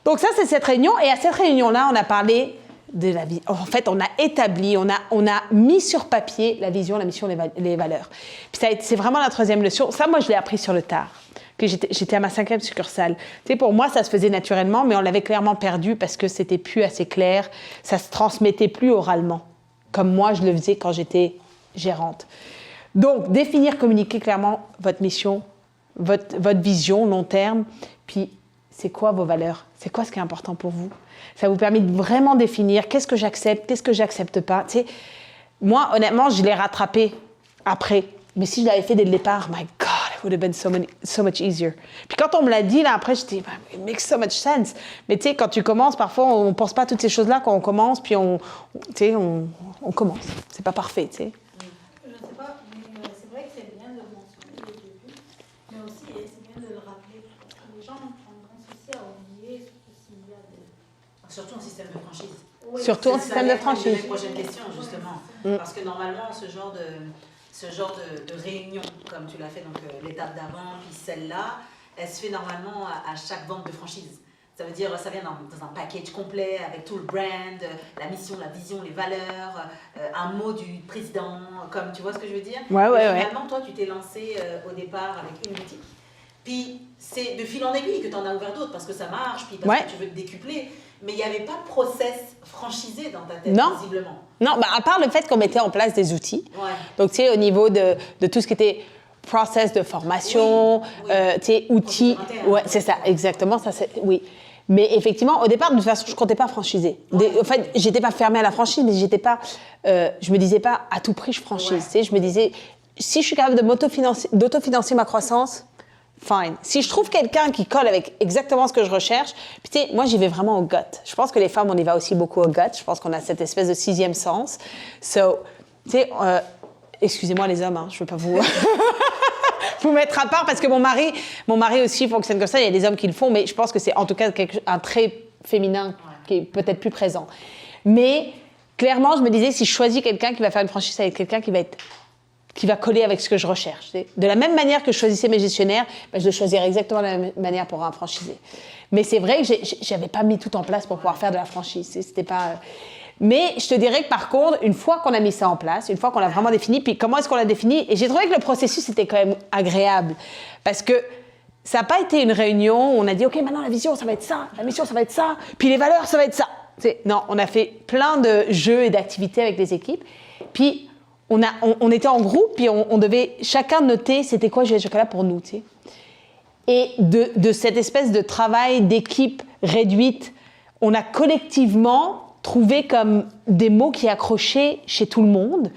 Donc ça, c'est cette réunion. Et à cette réunion-là, on a parlé de la vie. En fait, on a établi, on a mis sur papier la vision, la mission, les valeurs. Puis c'est vraiment la troisième leçon. Ça, moi, je l'ai appris sur le tard. Que j'étais à ma 5e succursale. Tu sais, pour moi, ça se faisait naturellement, mais on l'avait clairement perdu parce que c'était plus assez clair, ça se transmettait plus oralement, comme moi je le faisais quand j'étais gérante. Donc, définir, communiquer clairement votre mission, votre vision long terme, puis c'est quoi vos valeurs, c'est quoi ce qui est important pour vous. Ça vous permet de vraiment définir qu'est-ce que j'accepte pas. Tu sais, moi, honnêtement, je l'ai rattrapé après. Mais si je l'avais fait dès le départ, my God, it would have been so much easier. Puis quand on me l'a dit, là, après, je dis, it makes so much sense. Mais tu sais, quand tu commences, parfois, on ne pense pas à toutes ces choses-là quand on commence, puis on commence. C'est pas parfait, tu sais. Je ne sais pas, mais c'est vrai que c'est bien de le mentionner au début, mais aussi c'est bien de le rappeler. Parce que les gens ont un grand souci à oublier, surtout s'il y a des... Surtout en système de franchise. Oui. Surtout en système de franchise. C'est la prochaine question, justement. Parce que normalement, ce genre de réunion, comme tu l'as fait, donc l'étape d'avant, puis celle-là, elle se fait normalement à chaque vente de franchise. Ça veut dire, ça vient dans un package complet avec tout le brand, la mission, la vision, les valeurs, un mot du président, comme tu vois ce que je veux dire. Ouais. Finalement, toi, tu t'es lancé au départ avec une boutique. Puis c'est de fil en aiguille que tu en as ouvert d'autres parce que ça marche, puis parce que tu veux te décupler. Mais il n'y avait pas de process franchisé dans ta tête, visiblement. Non, à part le fait qu'on mettait en place des outils. Ouais. Donc, tu sais, au niveau de tout ce qui était process de formation, tu sais, outils. Ouais, c'est ça, exactement. Ça, oui. Mais effectivement, au départ, de toute façon, je ne comptais pas franchiser. En fait, je n'étais pas fermée à la franchise, mais je ne me disais pas à tout prix je franchise. Tu sais, je me disais, si je suis capable d'autofinancer ma croissance, fine. Si je trouve quelqu'un qui colle avec exactement ce que je recherche, puis tu sais, moi j'y vais vraiment au gut. Je pense que les femmes, on y va aussi beaucoup au gut. Je pense qu'on a cette espèce de 6e sens. So, tu sais, excusez-moi les hommes, hein, je ne veux pas vous mettre à part parce que mon mari aussi fonctionne comme ça. Il y a des hommes qui le font, mais je pense que c'est en tout cas un trait féminin qui est peut-être plus présent. Mais clairement, je me disais, si je choisis quelqu'un qui va faire une franchise avec quelqu'un qui va coller avec ce que je recherche. De la même manière que je choisissais mes gestionnaires, je le choisirais exactement de la même manière pour un franchisé. Mais c'est vrai que je n'avais pas mis tout en place pour pouvoir faire de la franchise. C'était pas... Mais je te dirais que par contre, une fois qu'on a mis ça en place, une fois qu'on l'a vraiment défini, puis comment est-ce qu'on l'a défini, et j'ai trouvé que le processus était quand même agréable. Parce que ça n'a pas été une réunion où on a dit « OK, maintenant la vision, ça va être ça, la mission, ça va être ça, puis les valeurs, ça va être ça. » Non, on a fait plein de jeux et d'activités avec les équipes. Puis... On était en groupe, puis on devait chacun noter c'était quoi GS Chocolat pour nous, tu sais. Et de cette espèce de travail d'équipe réduite, on a collectivement trouvé comme des mots qui accrochaient chez tout le monde.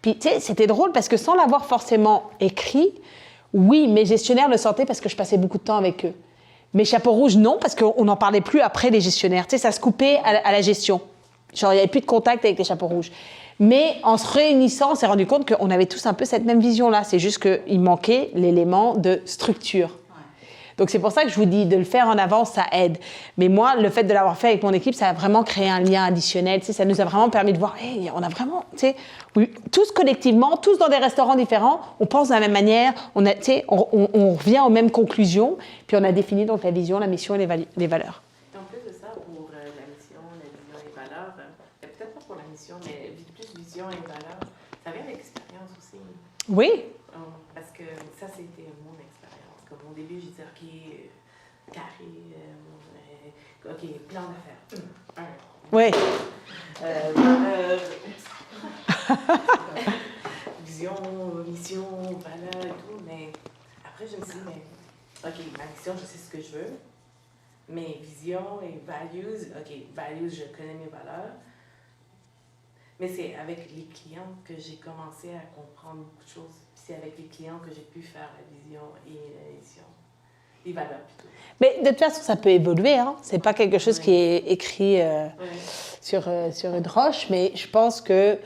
Puis, tu sais, c'était drôle parce que sans l'avoir forcément écrit, oui, mes gestionnaires le sentaient parce que je passais beaucoup de temps avec eux. Mes chapeaux rouges, non, parce qu'on n'en parlait plus après les gestionnaires. Tu sais, ça se coupait à la gestion. Genre, il n'y avait plus de contact avec les chapeaux rouges. Mais en se réunissant, on s'est rendu compte qu'on avait tous un peu cette même vision-là. C'est juste qu'il manquait l'élément de structure. Ouais. Donc c'est pour ça que je vous dis, de le faire en avance, ça aide. Mais moi, le fait de l'avoir fait avec mon équipe, ça a vraiment créé un lien additionnel. Tu sais, ça nous a vraiment permis de voir, hey, on a vraiment, tu sais, oui, tous collectivement, tous dans des restaurants différents, on pense de la même manière, on revient aux mêmes conclusions, puis on a défini donc la vision, la mission et les valeurs. En plus de ça, pour la mission, la vision et les valeurs, peut-être pas pour la mission, mais plus vision et valeurs, ça vient d'expérience aussi. Oui. Parce que ça, c'était mon expérience. comme au début, j'ai dit, OK, carré, OK, plan d'affaires. Oui. Vision, mission, valeur et tout. Mais après, je me suis dit, mais OK, ma mission, je sais ce que je veux. Mes visions et values, OK, values, je connais mes valeurs. Mais c'est avec les clients que j'ai commencé à comprendre beaucoup de choses. Puis c'est avec les clients que j'ai pu faire la vision et la mission. Les valeurs plutôt. Mais de toute façon, ça peut évoluer. Hein. C'est pas quelque chose qui est écrit sur une roche, mais je pense que,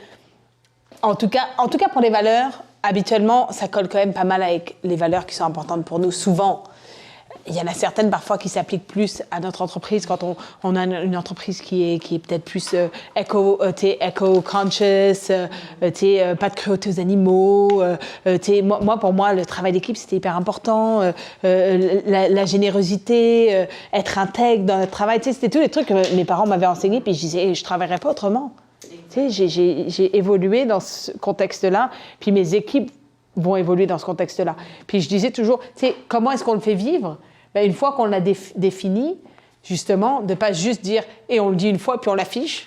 en tout cas pour les valeurs, habituellement, ça colle quand même pas mal avec les valeurs qui sont importantes pour nous. Souvent, il y en a certaines parfois qui s'appliquent plus à notre entreprise quand on a une entreprise qui est peut-être plus eco-conscious, pas de cruauté aux animaux. Moi, pour moi, le travail d'équipe, c'était hyper important. La générosité, être intègre dans notre travail. C'était tous les trucs que mes parents m'avaient enseignés. Puis je disais, je ne travaillerais pas autrement. J'ai évolué dans ce contexte-là. Puis mes équipes vont évoluer dans ce contexte-là. Puis je disais toujours, comment est-ce qu'on le fait vivre? Ben, une fois qu'on l'a défini, justement, de ne pas juste dire « et on le dit une fois, puis on l'affiche »,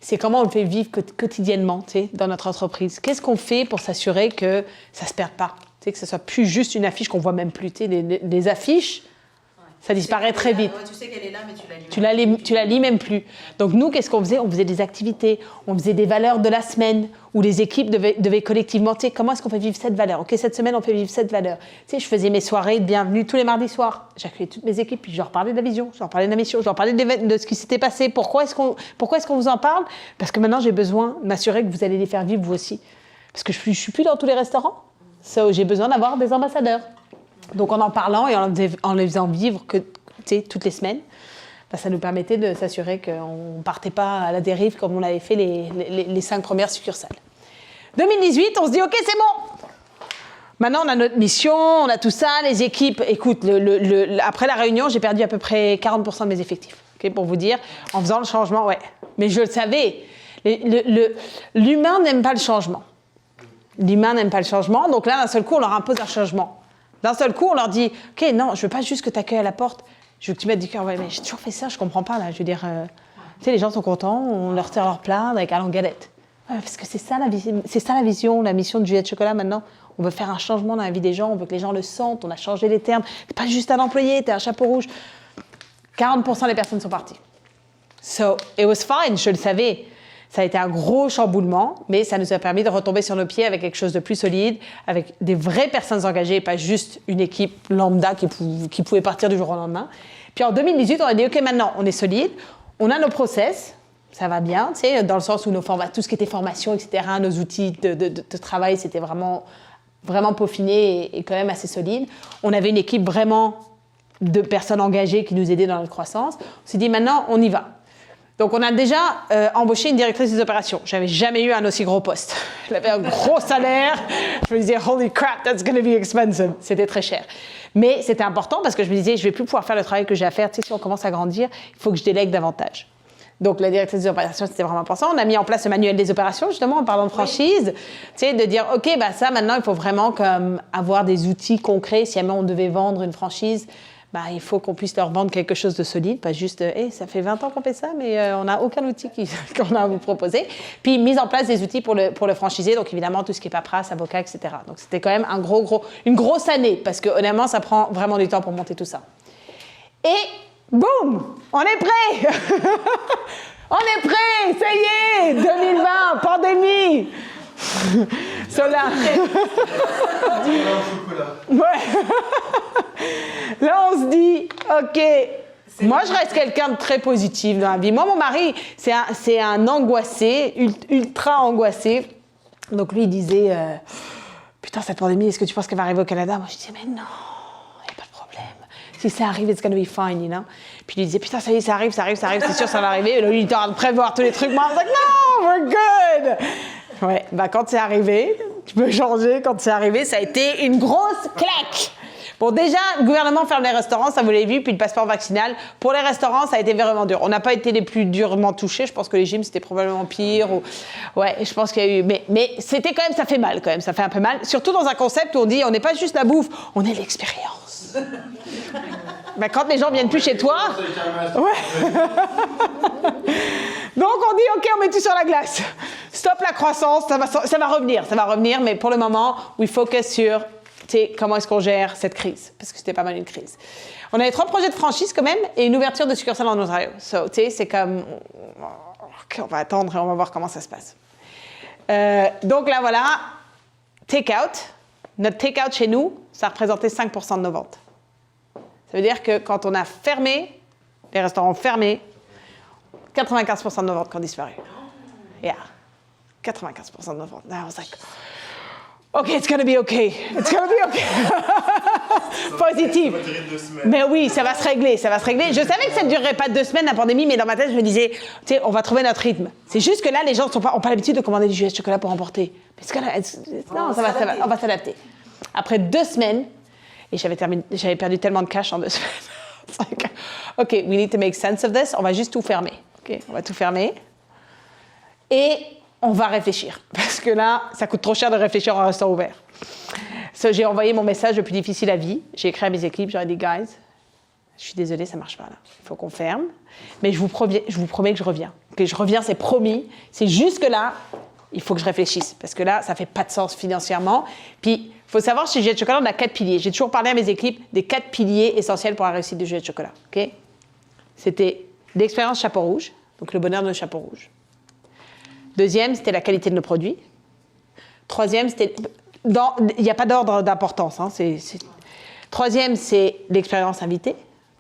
c'est comment on le fait vivre quotidiennement dans notre entreprise. Qu'est-ce qu'on fait pour s'assurer que ça ne se perde pas, que ce ne soit plus juste une affiche qu'on ne voit même plus. Les affiches, ça disparaît très vite. Ouais, tu sais qu'elle est là, mais tu la lis Tu la lis même plus. Donc nous, qu'est-ce qu'on faisait? On faisait des activités, on faisait des valeurs de la semaine, où les équipes devaient collectivement, comment est-ce qu'on fait vivre cette valeur? OK, cette semaine, on fait vivre cette valeur. Je faisais mes soirées de bienvenue tous les mardis soirs. J'accueillais toutes mes équipes, puis je leur parlais de la vision, je leur parlais de la mission, je leur parlais de ce qui s'était passé. Pourquoi est-ce qu'on vous en parle? Parce que maintenant, j'ai besoin de m'assurer que vous allez les faire vivre vous aussi. Parce que je ne suis plus dans tous les restaurants. J'ai besoin d'avoir des ambassadeurs. Donc en parlant et en les faisant vivre toutes les semaines, ça nous permettait de s'assurer qu'on ne partait pas à la dérive comme on avait fait les 5 premières succursales. 2018, on se dit « OK, c'est bon !» Maintenant, on a notre mission, on a tout ça, les équipes. Écoute, après la réunion, j'ai perdu à peu près 40% de mes effectifs, pour vous dire, en faisant le changement, ouais. Mais je le savais, l'humain n'aime pas le changement. L'humain n'aime pas le changement, donc là, d'un seul coup, on leur impose un changement. D'un seul coup, on leur dit « OK, non, je veux pas juste que tu accueilles à la porte, je veux que tu mettes du cœur. » Ouais, mais j'ai toujours fait ça, je comprends pas, là. Je veux dire, les gens sont contents, on leur sert leur plat avec un galette. Ouais, parce que c'est ça la vision, la mission de Juliette Chocolat maintenant. On veut faire un changement dans la vie des gens, on veut que les gens le sentent, on a changé les termes. T'es pas juste un employé, t'es un chapeau rouge. 40% des personnes sont parties. So, it was fine, je le savais. Ça a été un gros chamboulement, mais ça nous a permis de retomber sur nos pieds avec quelque chose de plus solide, avec des vraies personnes engagées, pas juste une équipe lambda qui pouvait partir du jour au lendemain. Puis en 2018, on a dit, OK, maintenant, on est solide, on a nos process, ça va bien, dans le sens où tout ce qui était formation, etc., nos outils de travail, c'était vraiment, vraiment peaufiné et quand même assez solide. On avait une équipe vraiment de personnes engagées qui nous aidaient dans notre croissance. On s'est dit, maintenant, on y va. Donc, on a déjà embauché une directrice des opérations. Je n'avais jamais eu un aussi gros poste. Elle avait un gros salaire. Je me disais, holy crap, that's going to be expensive. C'était très cher. Mais c'était important parce que je me disais, je ne vais plus pouvoir faire le travail que j'ai à faire. Si on commence à grandir, il faut que je délègue davantage. Donc, la directrice des opérations, c'était vraiment important. On a mis en place le manuel des opérations, justement, en parlant de franchise. De dire, OK, ça, maintenant, il faut vraiment avoir des outils concrets. Si jamais on devait vendre une franchise, il faut qu'on puisse leur vendre quelque chose de solide, pas juste « ça fait 20 ans qu'on fait ça, mais on n'a aucun outil qu'on a à vous proposer ». Puis, mise en place des outils pour le franchisé, donc évidemment, tout ce qui est paperasse, avocat, etc. Donc, c'était quand même une grosse année, parce que honnêtement, ça prend vraiment du temps pour monter tout ça. Et boum, on est prêt. On est prêt, ça y est, 2020, pandémie. Là, là, on se dit, OK, moi, je reste quelqu'un de très positif dans la vie. Moi, mon mari, c'est un angoissé, ultra angoissé. Donc, lui, il disait, putain, cette pandémie, est-ce que tu penses qu'elle va arriver au Canada? Moi, je disais, mais non, il n'y a pas de problème. Si ça arrive, it's gonna be fine, you know. Puis il disait, putain, ça y est, ça arrive, c'est sûr, ça va arriver. Et là, lui, il était en train de prévoir tous les trucs. Moi, je disais, non, we're good. Ouais, quand c'est arrivé, tu peux changer, quand c'est arrivé, ça a été une grosse claque. Bon, déjà, le gouvernement ferme les restaurants, ça vous l'avez vu, puis le passeport vaccinal. Pour les restaurants, ça a été vraiment dur. On n'a pas été les plus durement touchés. Je pense que les gyms, c'était probablement pire. Ouais, je pense qu'il y a eu... Mais c'était quand même, ça fait mal quand même, ça fait un peu mal. Surtout dans un concept où on dit, on n'est pas juste la bouffe, on est l'expérience. Ben, quand les gens viennent plus chez toi... Ouais. Donc on dit, OK, on met tout sur la glace. Stop la croissance, ça va revenir, mais pour le moment, we focus sur comment est-ce qu'on gère cette crise, parce que c'était pas mal une crise. On avait 3 projets de franchise quand même, et une ouverture de succursale en Ontario. So, c'est comme, OK, on va attendre et on va voir comment ça se passe. Donc là, voilà, take-out. Notre take-out chez nous, ça représentait 5% de nos ventes. Ça veut dire que quand on a fermé, les restaurants fermés, 95% de nos ventes qui ont disparu. Yeah. 95% de nos ventes. I was like, OK, it's gonna be OK. It's gonna be OK. Positif. Mais oui, ça va se régler. Je savais que ça ne durerait pas 2 semaines, la pandémie, mais dans ma tête, je me disais, on va trouver notre rythme. C'est juste que là, les gens n'ont pas l'habitude de commander du jus de chocolat pour emporter. Non, on va s'adapter. Après 2 semaines, et j'avais perdu tellement de cash en 2 semaines. Like, OK, we need to make sense of this. On va juste tout fermer. OK, on va tout fermer. Et on va réfléchir. Parce que là, ça coûte trop cher de réfléchir en restant ouvert. So, j'ai envoyé mon message le plus difficile à vie. J'ai écrit à mes équipes, j'aurais dit, guys, je suis désolée, ça ne marche pas là. Il faut qu'on ferme. Mais je vous promets que je reviens. Que je reviens, c'est promis. C'est juste que là, il faut que je réfléchisse. Parce que là, ça ne fait pas de sens financièrement. Puis, il faut savoir, chez Juliette de Chocolat, on a 4 piliers. J'ai toujours parlé à mes équipes des 4 piliers essentiels pour la réussite de Juliette de Chocolat. Okay? C'était l'expérience chapeau rouge, donc le bonheur de nos chapeaux rouges. Deuxième, c'était la qualité de nos produits. Troisième, c'était... Il n'y a pas d'ordre d'importance. Hein, Troisième, c'est l'expérience invitée.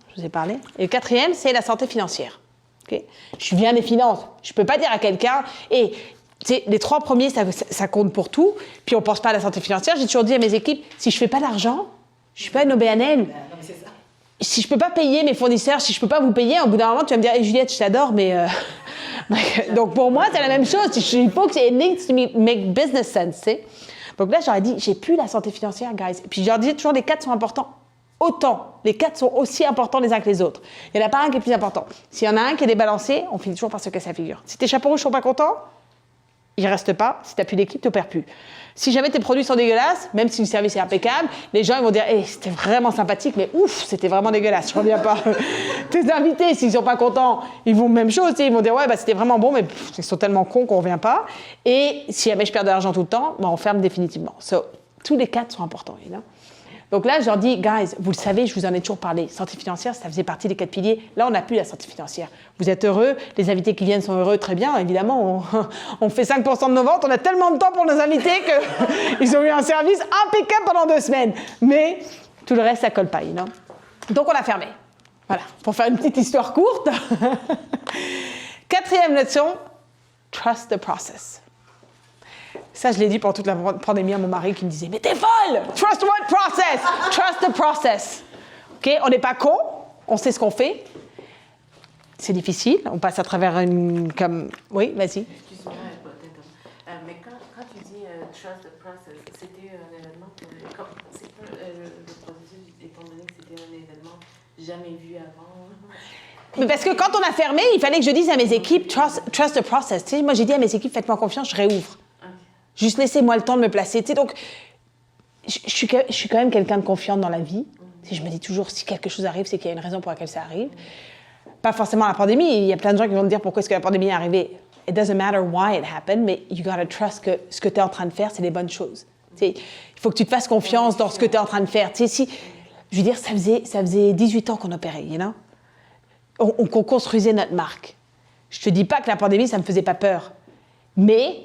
Je vous ai parlé. Et le 4e, c'est la santé financière. Okay? Je viens des finances. Je ne peux pas dire à quelqu'un... les 3 premiers, ça compte pour tout. Puis on ne pense pas à la santé financière. J'ai toujours dit à mes équipes, si je ne fais pas d'argent, je ne suis pas une OBNL. Si je ne peux pas payer mes fournisseurs, si je ne peux pas vous payer, au bout d'un moment, tu vas me dire, hey, Juliette, je t'adore, mais... Donc pour moi, c'est la même chose. Il faut que it needs to make business sense. T'sais. Donc là, j'aurais dit, j'ai plus la santé financière, guys. Et puis je leur disais toujours, les 4 sont importants. Autant. Les 4 sont aussi importants les uns que les autres. Il n'y en a pas un qui est plus important. S'il y en a un qui est débalancé, on finit toujours par se casser la figure. Si tes chapeaux rouges ne sont pas contents, ils ne restent pas. Si tu n'as plus d'équipe, tu ne perds plus. Si jamais tes produits sont dégueulasses, même si le service est impeccable, les gens ils vont dire hey, c'était vraiment sympathique, mais ouf, c'était vraiment dégueulasse, je reviens pas. Tes invités, s'ils ne sont pas contents, ils vont même chose, ils vont dire ouais, bah, c'était vraiment bon, mais ils sont tellement cons qu'on ne revient pas. Et si jamais je perds de l'argent tout le temps, bah, on ferme définitivement. So, tous les 4 sont importants. You know? Donc là, je leur dis, guys, vous le savez, je vous en ai toujours parlé. Santé financière, ça faisait partie des 4 piliers. Là, on n'a plus la santé financière. Vous êtes heureux, les invités qui viennent sont heureux, très bien. Évidemment, on fait 5% de nos ventes. On a tellement de temps pour nos invités qu'ils ont eu un service impeccable pendant 2 semaines. Mais tout le reste, ça colle pas. You know? Donc, on a fermé. Voilà, pour faire une petite histoire courte. 4e leçon, trust the process. Ça, je l'ai dit pendant toute la pandémie à mon mari qui me disait « Mais t'es folle! Trust what process? Trust the process. » OK? On n'est pas con, on sait ce qu'on fait. C'est difficile, on passe à travers une... comme... Oui, vas-y. Excuse-moi, mais quand tu dis trust the process, c'était un événement... C'est pas le processus, étant donné que c'était un événement jamais vu avant... Mais parce que quand on a fermé, il fallait que je dise à mes équipes « Trust the process. » Tu sais, moi, j'ai dit à mes équipes « Faites-moi confiance, je réouvre. » Juste laissez-moi le temps de me placer. Tu sais, donc, je suis quand même quelqu'un de confiante dans la vie. Tu sais, je me dis toujours, si quelque chose arrive, c'est qu'il y a une raison pour laquelle ça arrive. Pas forcément la pandémie. Il y a plein de gens qui vont me dire pourquoi est-ce que la pandémie est arrivée. It doesn't matter why it happened, mais you gotta trust que ce que tu es en train de faire, c'est les bonnes choses. Tu sais, il faut que tu te fasses confiance dans ce que tu es en train de faire. Tu sais, je veux dire, ça faisait 18 ans qu'on opérait, you know? qu'on construisait notre marque. Je te dis pas que la pandémie, ça me faisait pas peur. Mais...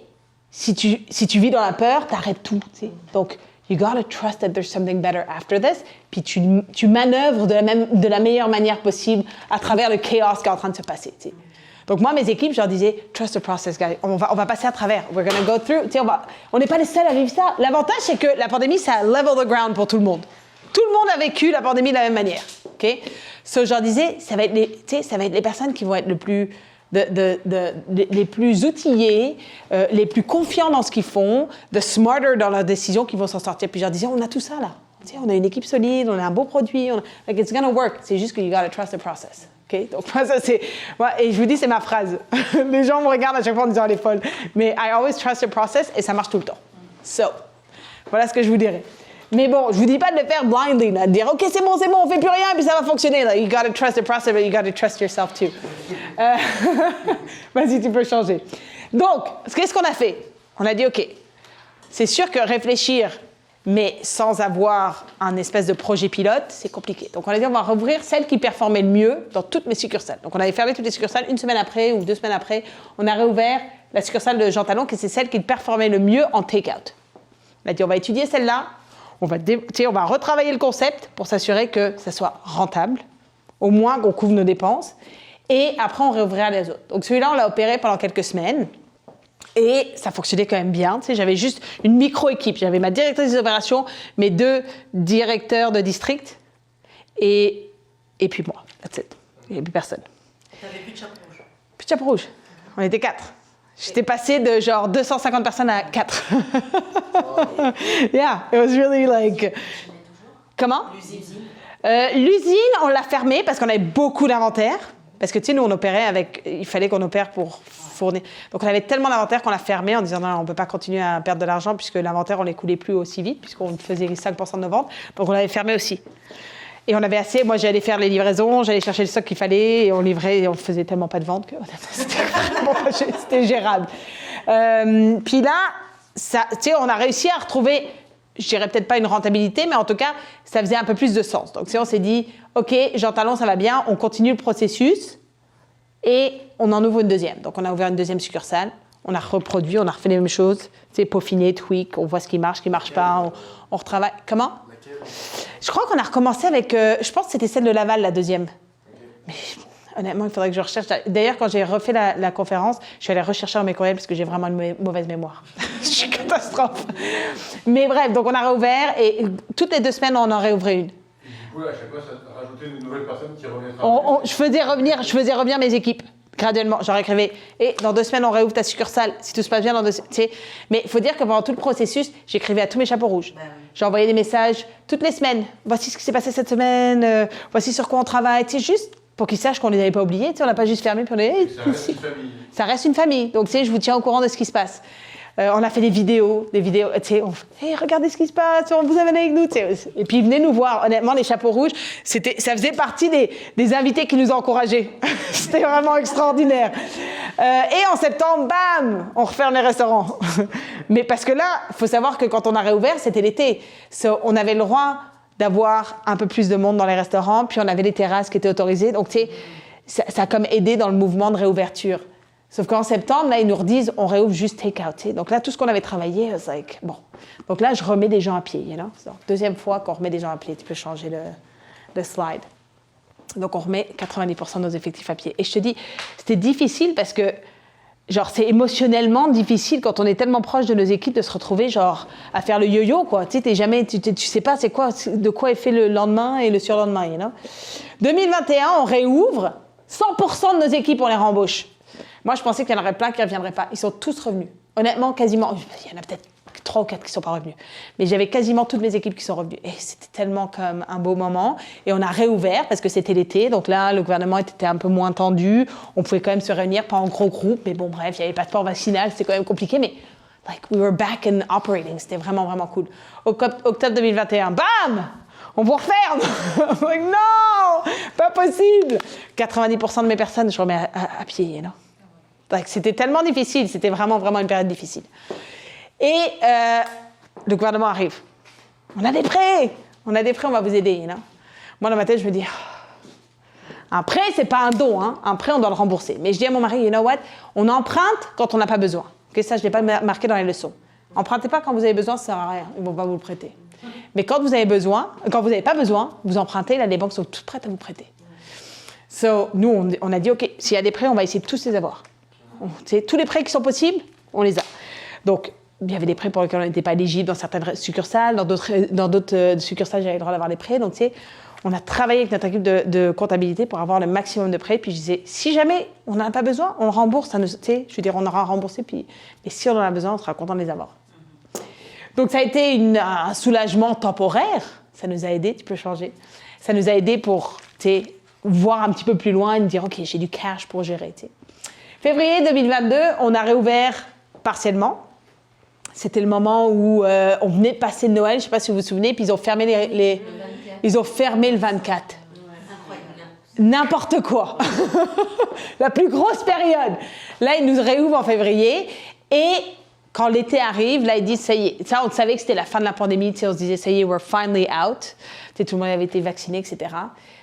Si tu vis dans la peur, t'arrêtes tout. Tu sais. Donc, you gotta trust that there's something better after this. Puis tu manœuvres de la meilleure manière possible à travers le chaos qui est en train de se passer. Tu sais. Donc moi, mes équipes, je leur disais, trust the process, guys. On va passer à travers. We're gonna go through. Tu sais, on n'est pas les seuls à vivre ça. L'avantage, c'est que la pandémie, ça a level the ground pour tout le monde. Tout le monde a vécu la pandémie de la même manière. Okay? So, je leur disais, ça va être les personnes qui vont être les plus outillés, les plus confiants dans ce qu'ils font, the smarter dans leurs décisions qui vont s'en sortir. Puis je leur disais, on a tout ça là. Tu sais, on a une équipe solide, on a un beau produit, like it's gonna work. C'est juste que you gotta trust the process. Okay? Donc moi, ça c'est... Ouais, et je vous dis, c'est ma phrase. Les gens me regardent à chaque fois en disant, elle est folle. Mais I always trust the process et ça marche tout le temps. So, voilà ce que je vous dirais. Mais bon, je vous dis pas de le faire blindly, là, de dire, OK, c'est bon, on fait plus rien, puis ça va fonctionner. Like, you gotta trust the process, but you gotta trust yourself too. Vas-y, tu peux changer. Donc, qu'est-ce qu'on a fait? On a dit, OK, c'est sûr que réfléchir, mais sans avoir un espèce de projet pilote, c'est compliqué. Donc, on a dit, on va rouvrir celle qui performait le mieux dans toutes mes succursales. Donc, on avait fermé toutes les succursales une semaine après ou 2 semaines après. On a réouvert la succursale de Jean Talon, qui c'est celle qui performait le mieux en take-out. On a dit, on va étudier celle-là. On va retravailler le concept pour s'assurer que ça soit rentable, au moins qu'on couvre nos dépenses, et après on réouvrira les autres. Donc celui-là, on l'a opéré pendant quelques semaines, et ça fonctionnait quand même bien. Tu sais, j'avais juste une micro-équipe. J'avais ma directrice des opérations, mes 2 directeurs de district, et puis moi. That's it. Il n'y avait plus personne. Tu n'avais plus de chapeau rouge. Plus de chapeau rouge. On était 4. J'étais passée de genre 250 personnes à 4. Yeah, it was really like... Comment? L'usine, on l'a fermée parce qu'on avait beaucoup d'inventaire. Parce que, tu sais, nous, on opérait avec... Il fallait qu'on opère pour fournir. Donc, on avait tellement d'inventaire qu'on l'a fermée en disant non, on ne peut pas continuer à perdre de l'argent puisque l'inventaire, on ne l'écoulait plus aussi vite puisqu'on faisait 5% de nos ventes. Donc, on l'avait fermée aussi. Et on avait assez... Moi, j'allais faire les livraisons, j'allais chercher le stock qu'il fallait et on livrait et on faisait tellement pas de ventes que c'était gérable. Puis là, ça, tu sais, on a réussi à retrouver... Je dirais peut-être pas une rentabilité, mais en tout cas, ça faisait un peu plus de sens. Donc, on s'est dit, OK, Jean Talon, ça va bien, on continue le processus et on en ouvre une deuxième. Donc, on a ouvert une deuxième succursale, on a reproduit, on a refait les mêmes choses, tu sais, peaufiner, tweak, on voit ce qui marche pas, on retravaille. Comment? Je crois qu'on a recommencé avec, je pense que c'était celle de Laval, la deuxième. Mais honnêtement, il faudrait que je recherche. D'ailleurs, quand j'ai refait la conférence, je suis allée rechercher dans mes courriels parce que j'ai vraiment une mauvaise mémoire. Je suis catastrophe. Mais bref, donc on a réouvert et toutes les 2 semaines, on en réouvrait une. Et du coup, à chaque fois, ça rajoutait une nouvelle personne qui revenait Je faisais revenir mes équipes graduellement. Genre écrivais, et dans 2 semaines, on réouvre ta succursale. Si tout se passe bien, dans 2 semaines. Tu sais. Mais il faut dire que pendant tout le processus, j'écrivais à tous mes chapeaux rouges. J'ai envoyé des messages toutes les semaines. Voici ce qui s'est passé cette semaine. Voici sur quoi on travaille. Tu sais, juste pour qu'ils sachent qu'on ne les avait pas oubliés. Tu sais, on n'a pas juste fermé puis on est. Ça reste une famille. Ça reste une famille. Donc, tu sais, je vous tiens au courant de ce qui se passe. On a fait des vidéos, tu sais, on fait, hey, regardez ce qui se passe, on vous amène avec nous, tu sais. Et puis, ils venaient nous voir. Honnêtement, les chapeaux rouges, ça faisait partie des invités qui nous encourageaient. C'était vraiment extraordinaire. Et en septembre, bam, on referme les restaurants. Mais parce que là, il faut savoir que quand on a réouvert, c'était l'été. On avait le droit d'avoir un peu plus de monde dans les restaurants, puis on avait les terrasses qui étaient autorisées. Donc, tu sais, ça a comme aidé dans le mouvement de réouverture. Sauf qu'en septembre, là, ils nous redisent, on réouvre juste take-out. Donc là, tout ce qu'on avait travaillé, c'est like, bon. Donc là, je remets des gens à pied, you know? Donc, 2e fois qu'on remet des gens à pied. Tu peux changer le slide. Donc, on remet 90% de nos effectifs à pied. Et je te dis, c'était difficile parce que, genre, c'est émotionnellement difficile quand on est tellement proche de nos équipes de se retrouver, genre, à faire le yo-yo, quoi. Tu sais, tu sais pas c'est quoi, de quoi est fait le lendemain et le surlendemain, you know? 2021, on réouvre, 100% de nos équipes, on les rembauche. Moi, je pensais qu'il y en aurait plein qui ne reviendraient pas. Ils sont tous revenus. Honnêtement, quasiment. Il y en a peut-être 3 ou 4 qui ne sont pas revenus. Mais j'avais quasiment toutes mes équipes qui sont revenues. Et c'était tellement comme un beau moment. Et on a réouvert parce que c'était l'été. Donc là, le gouvernement était un peu moins tendu. On pouvait quand même se réunir, pas en gros groupe. Mais bon, bref, il y avait pas de passeport vaccinal. C'était quand même compliqué. Mais like, we were back in operating. C'était vraiment, vraiment cool. Octobre 2021, bam! On vous referme! Like, non! Pas possible! 90% de mes personnes, je remets à pied, you know? C'était tellement difficile, c'était vraiment, vraiment une période difficile. Et le gouvernement arrive. On a des prêts, on va vous aider. You know? Moi, dans ma tête, je me dis, un prêt, c'est pas un don. Hein? Un prêt, on doit le rembourser. Mais je dis à mon mari, you know what? On emprunte quand on n'a pas besoin. Okay, ça, je ne l'ai pas marqué dans les leçons. Empruntez pas quand vous avez besoin, ça ne sert à rien. Ils ne vont pas vous le prêter. Mais quand vous avez besoin, quand vous n'avez pas besoin, vous empruntez, là, les banques sont toutes prêtes à vous prêter. So, nous, on a dit, OK, s'il y a des prêts, on va essayer de tous les avoir. Tous les prêts qui sont possibles, on les a. Donc, il y avait des prêts pour lesquels on n'était pas éligible dans certaines succursales. Dans d'autres succursales, j'avais le droit d'avoir des prêts. Donc, tu sais, on a travaillé avec notre équipe de comptabilité pour avoir le maximum de prêts. Puis, je disais, si jamais on n'en a pas besoin, on le rembourse. Ça nous, tu sais, je veux dire, on aura remboursé. Puis, mais si on en a besoin, on sera content de les avoir. Donc, ça a été un soulagement temporaire. Ça nous a aidés, tu peux changer. Ça nous a aidés pour, tu sais, voir un petit peu plus loin et me dire, OK, j'ai du cash pour gérer, tu sais. Février 2022, on a réouvert partiellement. C'était le moment où on venait de passer Noël, je ne sais pas si vous vous souvenez, puis ils ont fermé ils ont fermé le 24. N'importe quoi. La plus grosse période. Là, ils nous réouvrent en février. Et quand l'été arrive, là, ils disent, ça y est. Ça, on savait que c'était la fin de la pandémie. Tu sais, on se disait, ça y est, we're finally out. Tu sais, tout le monde avait été vacciné, etc.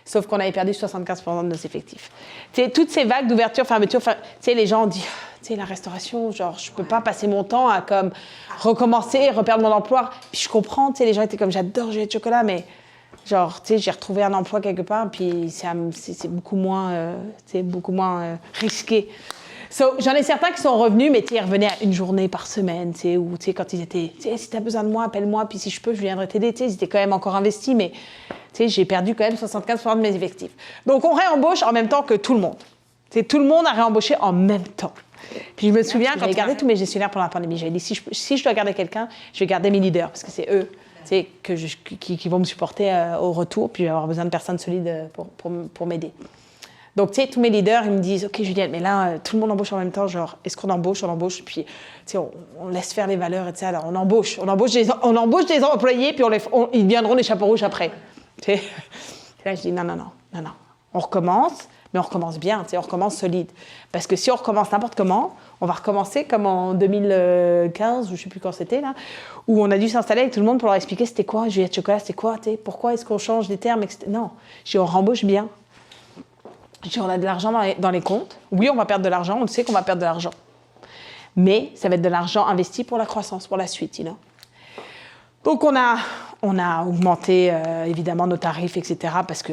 Sauf qu'on avait perdu 75% de nos effectifs. Tu sais, toutes ces vagues d'ouverture, fermeture, tu sais, les gens ont dit, tu sais, la restauration, genre, je peux pas passer mon temps à comme recommencer, reperdre mon emploi. Puis je comprends, tu sais, les gens étaient comme, j'adore jouer de chocolat, mais genre, tu sais, j'ai retrouvé un emploi quelque part, puis c'est beaucoup moins, risqué. So, j'en ai certains qui sont revenus, mais tu sais, ils revenaient à une journée par semaine, tu sais, ou tu sais, quand ils étaient, tu sais, si t'as besoin de moi, appelle-moi, puis si je peux, je viendrai t'aider, tu sais, ils étaient quand même encore investis, mais tu sais, j'ai perdu quand même 75% de mes effectifs. Donc, on réembauche en même temps que tout le monde. Tu sais, tout le monde a réembauché en même temps. Puis je me souviens, quand j'ai gardé tous mes gestionnaires pendant la pandémie, j'avais dit, si je dois garder quelqu'un, je vais garder mes leaders, parce que c'est eux, tu sais, qui vont me supporter au retour, puis je vais avoir besoin de personnes solides pour m'aider. Donc, tu sais, tous mes leaders, ils me disent, OK, Juliette, mais là, tout le monde embauche en même temps, genre, est-ce qu'on embauche, puis, tu sais, on laisse faire les valeurs, etc. Alors, on embauche des employés, puis ils deviendront des chapeaux rouges après. Tu sais. Et là, je dis, non. On recommence, mais on recommence bien, tu sais, on recommence solide. Parce que si on recommence n'importe comment, on va recommencer comme en 2015, ou je ne sais plus quand c'était, là, où on a dû s'installer avec tout le monde pour leur expliquer c'était quoi, Juliette Chocolat, c'était quoi, tu sais, pourquoi est-ce qu'on change des termes, etc. Non, on rembauche bien. On a de l'argent dans les comptes. Oui, on va perdre de l'argent, on sait qu'on va perdre de l'argent. Mais ça va être de l'argent investi pour la croissance, pour la suite, you know. Donc, on a augmenté, évidemment, nos tarifs, etc., parce que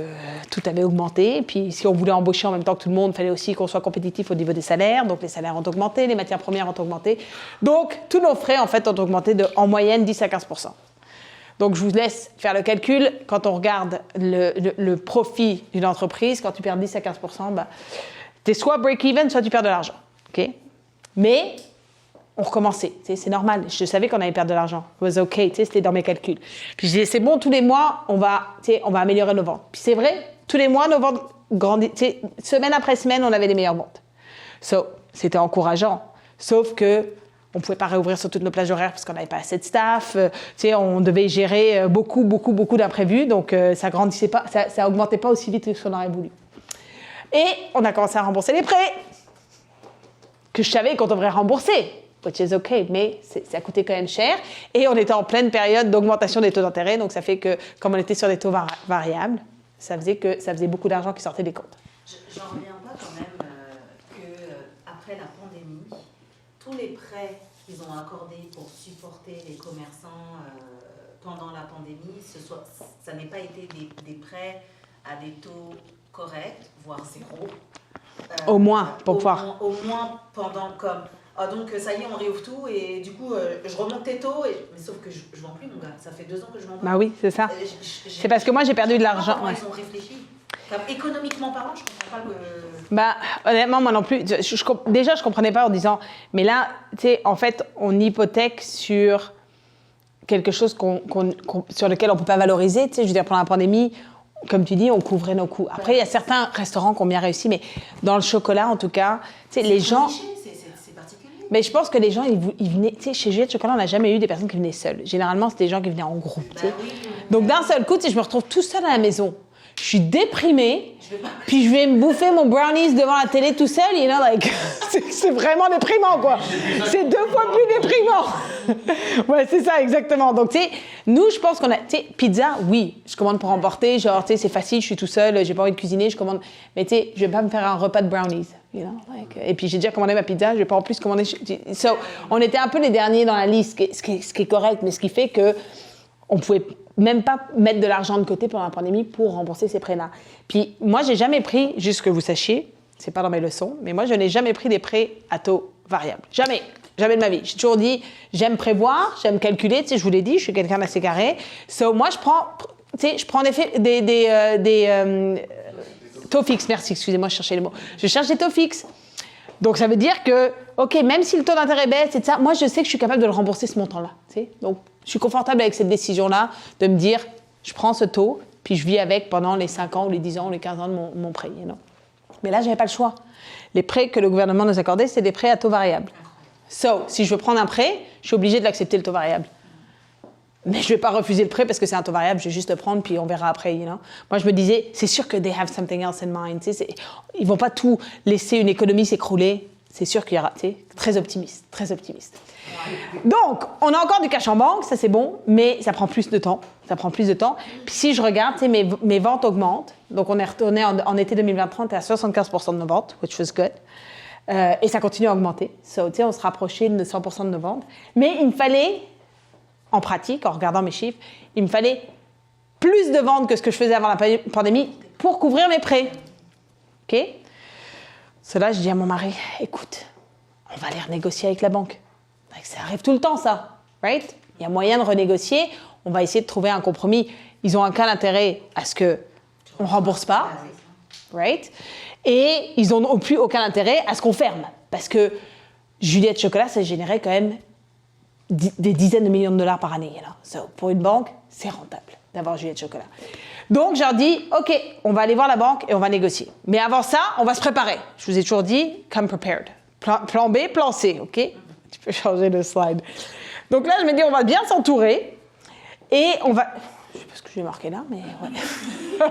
tout avait augmenté. Puis, si on voulait embaucher en même temps que tout le monde, il fallait aussi qu'on soit compétitif au niveau des salaires. Donc, les salaires ont augmenté, les matières premières ont augmenté. Donc, tous nos frais, en fait, ont augmenté en moyenne 10 à 15%. Donc, je vous laisse faire le calcul. Quand on regarde le profit d'une entreprise, quand tu perds 10 à 15%, bah, tu es soit break-even, soit tu perds de l'argent. Okay? Mais on recommençait. C'est normal. Je savais qu'on allait perdre de l'argent. It was OK. C'était dans mes calculs. Puis, je disais, c'est bon, tous les mois, on va améliorer nos ventes. Puis, c'est vrai, tous les mois, nos ventes grandissent. Semaine après semaine, on avait les meilleures ventes. C'était encourageant. Sauf que on ne pouvait pas réouvrir sur toutes nos plages horaires parce qu'on n'avait pas assez de staff. On devait gérer beaucoup d'imprévus. Donc, ça grandissait pas, ça augmentait pas aussi vite que ce qu'on aurait voulu. Et on a commencé à rembourser les prêts que je savais qu'on devrait rembourser. Which is OK, mais ça coûtait quand même cher. Et on était en pleine période d'augmentation des taux d'intérêt. Donc, ça fait que, comme on était sur des taux variables, ça faisait beaucoup d'argent qui sortait des comptes. J'en reviens pas quand même qu'après la pandémie, tous les prêts qu'ils ont accordés pour supporter les commerçants pendant la pandémie, ça n'ait pas été des prêts à des taux corrects, voire zéro. Au moins, pour pouvoir. Au moins pendant comme... Ah, donc ça y est, on réouvre tout et du coup, je remonte tes taux, mais sauf que je ne vends plus, mon gars. Ça fait 2 ans que je m'en vais. Bah oui, c'est ça. C'est parce que moi, j'ai perdu de l'argent. Comment ils ont réfléchi. Comme, économiquement parlant, je ne comprends pas le... Bah, honnêtement, moi non plus. Déjà, je ne comprenais pas en disant, mais là, tu sais, en fait, on hypothèque sur quelque chose sur lequel on ne peut pas valoriser. Tu sais, je veux dire, pendant la pandémie, comme tu dis, on couvrait nos coûts. Après, il y a certains restaurants qui ont bien réussi, mais dans le chocolat, en tout cas, tu sais, les gens... C'est particulier. Mais je pense que les gens, ils venaient... Tu sais, chez Juliette Chocolat, on n'a jamais eu des personnes qui venaient seules. Généralement, c'était des gens qui venaient en groupe, tu sais. Oui. Donc, d'un seul coup, tu sais, je me retrouve tout seul à la maison. Je suis déprimée, puis je vais me bouffer mon brownies devant la télé tout seul, you know, like, c'est vraiment déprimant, quoi. C'est 2 fois plus déprimant. Ouais, c'est ça, exactement. Donc, tu sais, nous, je pense qu'on a, tu sais, pizza, oui, je commande pour emporter, genre, tu sais, c'est facile, je suis tout seul, j'ai pas envie de cuisiner, je commande, mais tu sais, je vais pas me faire un repas de brownies, you know, like, et puis j'ai déjà commandé ma pizza, je vais pas en plus commander, on était un peu les derniers dans la liste, ce qui est correct, mais ce qui fait que on pouvait même pas mettre de l'argent de côté pendant la pandémie pour rembourser ces prêts-là. Puis moi, j'ai jamais pris, juste que vous sachiez, c'est pas dans mes leçons, mais moi, je n'ai jamais pris des prêts à taux variable. Jamais. Jamais de ma vie. J'ai toujours dit, j'aime prévoir, j'aime calculer, tu sais, je vous l'ai dit, je suis quelqu'un d'assez carré. Moi, je prends des taux fixes. Merci, excusez-moi, je cherchais les mots. Je cherche des taux fixes. Donc, ça veut dire que, OK, même si le taux d'intérêt baisse et ça, moi, je sais que je suis capable de le rembourser ce montant-là. Tu sais. Donc, je suis confortable avec cette décision-là de me dire, je prends ce taux, puis je vis avec pendant les 5 ans, ou les 10 ans, ou les 15 ans de mon prêt. Mais là, je n'avais pas le choix. Les prêts que le gouvernement nous accordait, c'est des prêts à taux variable. So, si je veux prendre un prêt, je suis obligée de l'accepter le taux variable. Mais je ne vais pas refuser le prêt parce que c'est un taux variable, je vais juste le prendre, puis on verra après. Moi, je me disais, c'est sûr que they have something else in mind. Ils ne vont pas tout laisser une économie s'écrouler. C'est sûr qu'il y aura, très optimiste, très optimiste. Donc, on a encore du cash en banque, ça c'est bon, mais ça prend plus de temps. Puis si je regarde, mes ventes augmentent. Donc, on est retourné en été 2023, on était à 75% de nos ventes, which was good. Et ça continue à augmenter. So, on se rapprochait de 100% de nos ventes. Mais il me fallait, en pratique, en regardant mes chiffres, il me fallait plus de ventes que ce que je faisais avant la pandémie pour couvrir mes prêts. OK? Cela, je dis à mon mari, écoute, on va aller renégocier avec la banque. Ça arrive tout le temps, ça. Right? Il y a moyen de renégocier. On va essayer de trouver un compromis. Ils ont aucun intérêt à ce qu'on ne rembourse pas. Right? Et ils n'ont plus aucun intérêt à ce qu'on ferme. Parce que Juliette Chocolat, ça générait quand même des dizaines de millions de dollars par année. So, pour une banque, c'est rentable d'avoir Juliette Chocolat. Donc, je leur dis, OK, on va aller voir la banque et on va négocier. Mais avant ça, on va se préparer. Je vous ai toujours dit, come prepared. Plan B, plan C, OK? Tu peux changer le slide. Donc là, je me dis, on va bien s'entourer et on va... Je sais pas ce que je vais marquer là, mais ouais.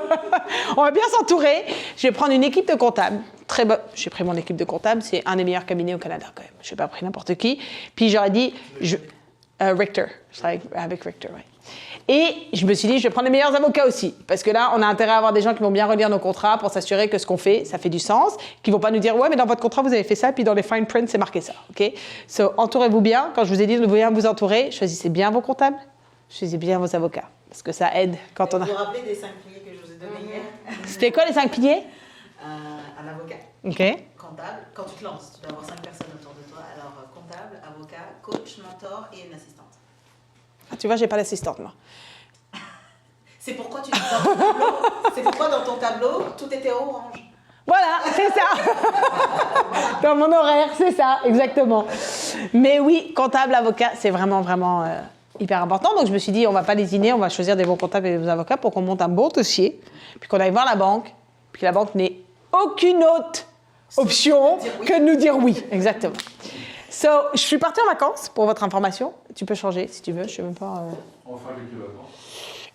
On va bien s'entourer. Je vais prendre une équipe de comptables. Très bonne. J'ai pris mon équipe de comptables. C'est un des meilleurs cabinets au Canada, quand même. Je n'ai pas pris n'importe qui. Puis j'aurais dit... Richter. Je travaille avec Richter, oui. Et je me suis dit, je vais prendre les meilleurs avocats aussi. Parce que là, on a intérêt à avoir des gens qui vont bien relire nos contrats pour s'assurer que ce qu'on fait, ça fait du sens. Qui ne vont pas nous dire, ouais, mais dans votre contrat, vous avez fait ça, puis dans les fine print, c'est marqué ça. OK? So, entourez-vous bien. Quand je vous ai dit de bien vous entourer, choisissez bien vos comptables, choisissez bien vos avocats. Parce que ça aide quand on a... Vous vous rappelez des 5 piliers que je vous ai donnés hier? C'était quoi les 5 piliers? Un avocat. OK. Comptable. Quand tu te lances, tu dois avoir 5 personnes autour de toi. Alors, comptable, avocat, coach, mentor et une assistante. Ah, tu vois, j'ai pas d'assistante, moi. C'est pourquoi tu dis dans ton tableau, c'est pourquoi dans ton tableau, tout était orange. Voilà, c'est ça. Dans mon horaire, c'est ça, exactement. Mais oui, comptable, avocat, c'est vraiment, vraiment hyper important. Donc, je me suis dit, on va pas lésiner, on va choisir des bons comptables et des bons avocats pour qu'on monte un bon dossier, puis qu'on aille voir la banque, puis que la banque n'ait aucune autre option que de nous dire oui. Exactement. So, je suis partie en vacances, pour votre information. Tu peux changer, si tu veux, je sais même pas... Enfin, quelques vacances.